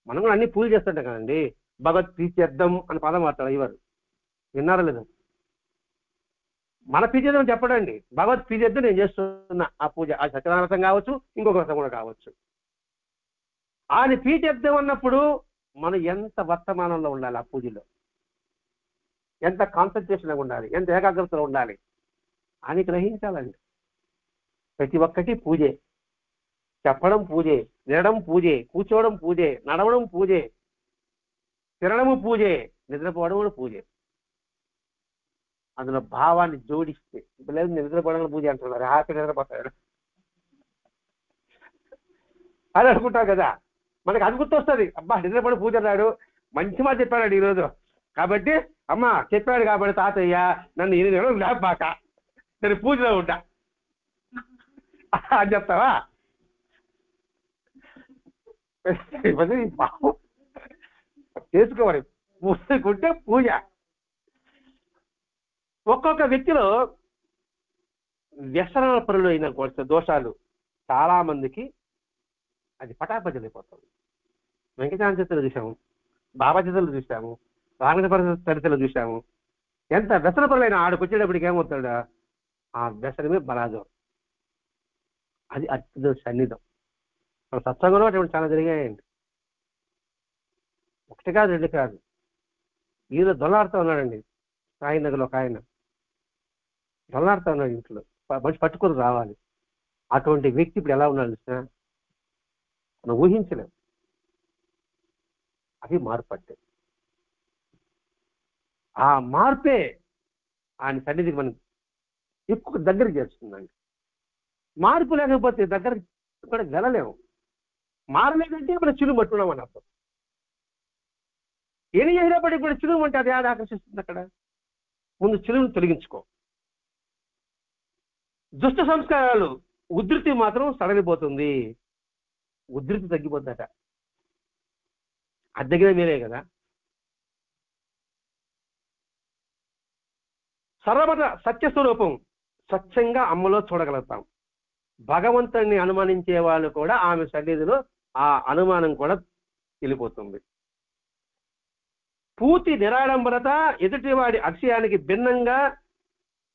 మనం కూడా అన్ని పూజలు చేస్తుంటాం కదండి. భగవత్ ప్రీత్యర్థం అని పదం వాడతాడు ఇవారు, విన్నారా లేదా? మన ప్రీత్యర్థం చెప్పడండి, భగవత్ ప్రీత్యర్థం నేను చేస్తున్నా ఆ పూజ. ఆ సత్యనారాయణ వ్రతం కావచ్చు, ఇంకొక వ్రతం కూడా కావచ్చు. ఆయన ప్రీత్యర్థం అన్నప్పుడు మనం ఎంత వర్తమానంలో ఉండాలి, ఆ పూజలో ఎంత కాన్సన్ట్రేషన్గా ఉండాలి, ఎంత ఏకాగ్రతలో ఉండాలి అని గ్రహించాలండి. ప్రతి ఒక్కటి పూజే. చెప్పడం పూజే, వినడం పూజే, కూర్చోవడం పూజే, నడవడం పూజే, తినడము పూజే, నిద్రపోవడం కూడా పూజే. అందులో భావాన్ని జోడిస్తే లేదు నిద్రపోవడం పూజ అంటున్నారు, హ్యాపీ నిద్రపోతాడు అని అనుకుంటాం కదా. మనకి అది గుర్తొస్తుంది, అబ్బా నిద్రపోవడం పూజ అన్నాడు, మంచి మాట చెప్పాడు ఈరోజు. కాబట్టి అమ్మ చెప్పాడు కాబట్టి తాతయ్య నన్ను 8 నెలలు లేపాక నేను పూజలో ఉంటా అని చెప్తావా? చేసుకోవాలి, పూజకుంటే పూజ. ఒక్కొక్క వ్యక్తిలో వ్యసనాల పనులు అయిన దోషాలు చాలా మందికి అది పటాపంచలైపోతుంది. వెంకటాచల చిత్రలు చూసాము, బాబా చిత్రలు చూసాము, రామకృష్ణ చరిత్రలు చూసాము. ఎంత వ్యసన పనులైన ఆడికి వచ్చేటప్పటికి ఏమవుతాడు, ఆ వ్యసనమే బలాజం. అది అత్యుత సన్నిధం. మన సత్సంగంలో అటువంటి చాలా జరిగాయండి, ఒకటి కాదు రెండు కాదు. ఈయన దొల్లాడుతూ ఉన్నాడండి సాయినగర్లో ఒక ఆయన, దొల్లాడుతూ ఉన్నాడు ఇంట్లో, మనిషి పట్టుకొని రావాలి. అటువంటి వ్యక్తి ఇప్పుడు ఎలా ఉన్నాడు చూసినా మనం ఊహించలేము. అది మార్పు అంటే. ఆ మార్పే ఆయన సన్నిధికి మనం ఎక్కువ దగ్గరికి చేస్తుందండి. మార్పు లేకపోతే దగ్గరికి కూడా వెళ్ళలేము. మారలేదంటే మనం చిలుము పట్టుకున్నాం అని అర్థం. ఏం చేసినప్పటికీ కూడా చిలుము అంటే అది ఏది ఆకర్షిస్తుంది? అక్కడ ముందు చిలుమును తొలగించుకో. దుష్ట సంస్కారాలు ఉధృతి మాత్రం సడలిపోతుంది, ఉధృతి తగ్గిపోతుందట. అది దగ్గర మీరే కదా. సర్వమత సత్యస్వరూపం స్వచ్ఛంగా అమ్మలో చూడగలుగుతాం. భగవంతుడిని అనుమానించే వాళ్ళు కూడా ఆమె సన్నిధిలో ఆ అనుమానం కూడా వెళ్ళిపోతుంది. పూర్తి నిరాడంబరత ఎదుటివాడి అతిశయానికి భిన్నంగా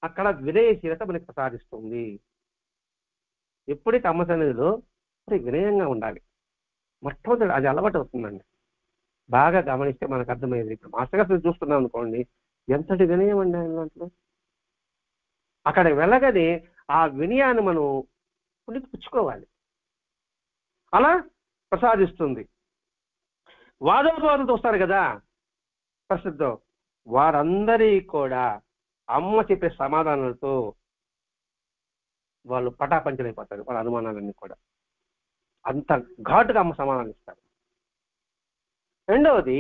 అక్కడ వినయశీలత మనకి ప్రసాదిస్తుంది. ఎప్పుడైతే అమ్మ సన్నిధిలో వినయంగా ఉండాలి, మొట్టమొదటి అది అలవాటు అవుతుందండి. బాగా గమనిస్తే మనకు అర్థమయ్యేది. ఇప్పుడు మాస్టర్ గారు చూస్తున్నాం అనుకోండి, ఎంతటి వినయం అండి ఆయన దాంట్లో. అక్కడ వెళ్ళగానే ఆ వినయాన్ని మనం పుచ్చుకోవాలి, అలా ప్రసాదిస్తుంది. వాదోపవాదంతో వస్తారు కదా ప్రస్తుతం, వారందరి కూడా అమ్మ చెప్పే సమాధానాలతో వాళ్ళు పటాపంచలైపోతారు. వాళ్ళ అనుమానాలన్నీ కూడా అంత ఘాటుగా అమ్మ సమాధానం ఇస్తారు. రెండవది,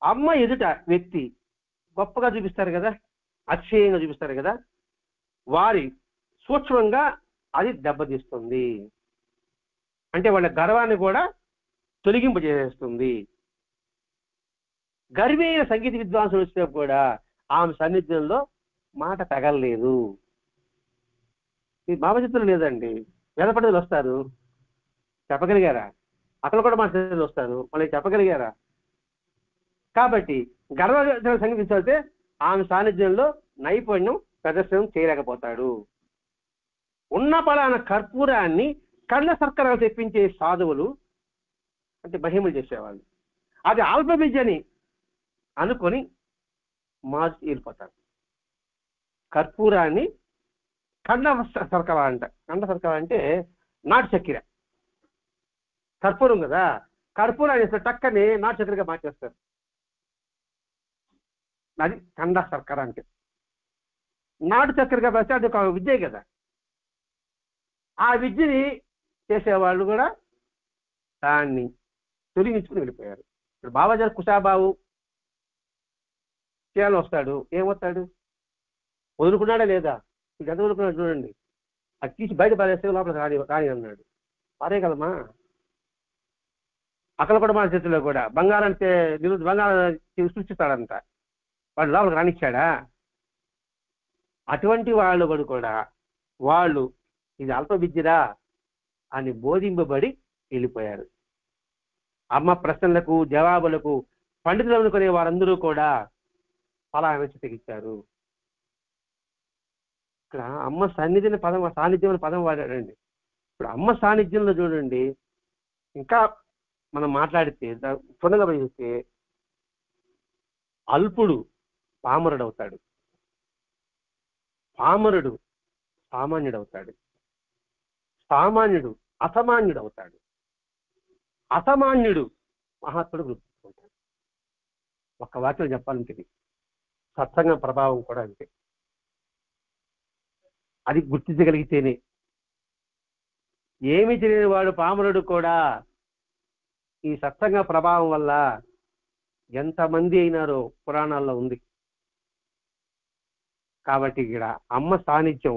అమ్మ ఎదుట వ్యక్తి గొప్పగా చూపిస్తారు కదా, అతిశయంగా చూపిస్తారు కదా, వారి సూక్ష్మంగా అది దెబ్బతీస్తుంది. అంటే వాళ్ళ గర్వాన్ని కూడా తొలగింపజేస్తుంది. గర్వి అయిన సంగీత విద్వాంసులు వచ్చినా కూడా ఆమె సన్నిధ్యంలో మాట తగలలేదు. ఈ భావచిత్రం లేదండి, వేద పండితులు వస్తారు, చెప్పగలిగారా? అక్కడ కూడా మా సన్నిధిలో వస్తారు, మళ్ళీ చెప్పగలిగారా? కాబట్టి గర్వ సంగీత విద్వాంసే ఆమె సాన్నిధ్యంలో నైపుణ్యం ప్రదర్శనం చేయలేకపోతాడు. ఉన్న పలానా కర్పూరాన్ని కళ్ళ సర్కరాలు తెప్పించే సాధువులు అంటే మహిమలు చేసేవాళ్ళు, అది అల్ప విద్యని అనుకొని మార్చి వెళ్ళిపోతారు. కర్పూరాన్ని కండ సర్కర అంట. కండ సర్కర అంటే నాటు చక్కెర, కర్పూరం కదా, కర్పూరాన్ని టక్కని నాటు చక్కెరగా మార్చేస్తారు. అది కండ సర్కర అంటే. నాటు చక్కెరగా వస్తే అది ఒక విద్య కదా. ఆ విద్యని చేసేవాళ్ళు కూడా దాన్ని తొలగించుకుని వెళ్ళిపోయారు. ఇప్పుడు బాబాజీ కుషాబాబు చేయాలని వస్తాడు, ఏమవుతాడు? వదులుకున్నాడా లేదా? ఇక ఎంత వదులుకున్నాడు చూడండి. అది తీసి బయట పారేస్తే లోపల రాని అన్నాడు. పారే కదమ్మా. అక్కడ కూడా మన చేతిలో కూడా బంగారంటే బంగారం సృష్టిస్తాడంట, వాడు లోపలికి రానిచ్చాడా? అటువంటి వాళ్ళు కూడా వాళ్ళు ఇది అల్ప విద్యరా అని బోధింపబడి వెళ్ళిపోయారు. అమ్మ ప్రశ్నలకు జవాబులకు పండితులు అనుకునే వారందరూ కూడా పలాయన తెగించారు. ఇక్కడ అమ్మ సన్నిధిని సాన్నిధ్యం అనే పదం వాడాడండి. ఇప్పుడు అమ్మ సాన్నిధ్యంలో చూడండి, ఇంకా మనం మాట్లాడితే త్వరగా చూస్తే అల్పుడు పామరుడు అవుతాడు, పామరుడు సామాన్యుడు అవుతాడు, సామాన్యుడు అసామాన్యుడు అవుతాడు, అసామాన్యుడు మహాత్ముడు గుర్తుంటాడు. ఒక్క వాక్యం చెప్పాలంటే ఇది సత్సంగ ప్రభావం కూడా అంతే. అది గుర్తించగలిగితేనే. ఏమి తెలియని వాడు పామరుడు కూడా ఈ సత్సంగ ప్రభావం వల్ల ఎంతమంది అయినారో పురాణాల్లో ఉంది. కాబట్టి ఇక్కడ అమ్మ సాన్నిధ్యం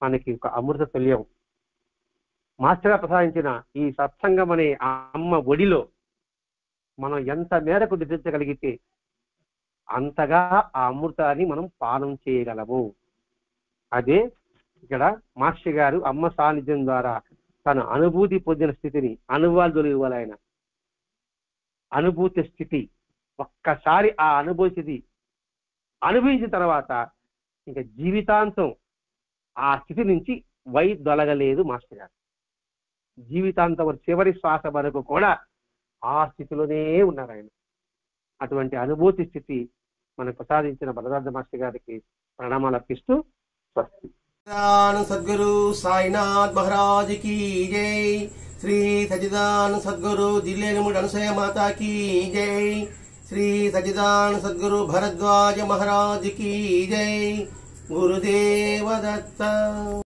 మనకి ఒక అమృత తుల్యం. మాస్టర్గా ప్రసాదించిన ఈ సత్సంగం అనే ఆ అమ్మ ఒడిలో మనం ఎంత మేరకు నిద్రించగలిగితే అంతగా ఆ అమృతాన్ని మనం పానం చేయగలము. అదే ఇక్కడ మాస్టర్ గారు అమ్మ సాన్నిధ్యం ద్వారా తన అనుభూతి పొందిన స్థితిని అనుభవాలు ఇవ్వాలైన అనుభూతి స్థితి. ఒక్కసారి ఆ అనుభూతి స్థితి అనుభవించిన తర్వాత ఇంకా జీవితాంతం ఆ స్థితి నుంచి దొలగలేదు మాస్టర్ గారు. జీవితాంతం చివరి శ్వాస వరకు కూడా ఆ స్థితిలోనే ఉన్నారు ఆయన. అటువంటి అనుభూతి స్థితి మనకు ప్రసాదించిన బలరాజ మాస్టర్ గారికి ప్రణామాలు అర్పిస్తూ స్వస్తి. సద్గురు సాయినాథ్ మహారాజ్ की जय। श्री सच्चिदानंद सद्गुरु जिल्लेमुड अनुसया माता की जय। श्री सच्चिदानंद सद्गुरु भरद्वाज महाराज की जय। गुरुदेव दत्त।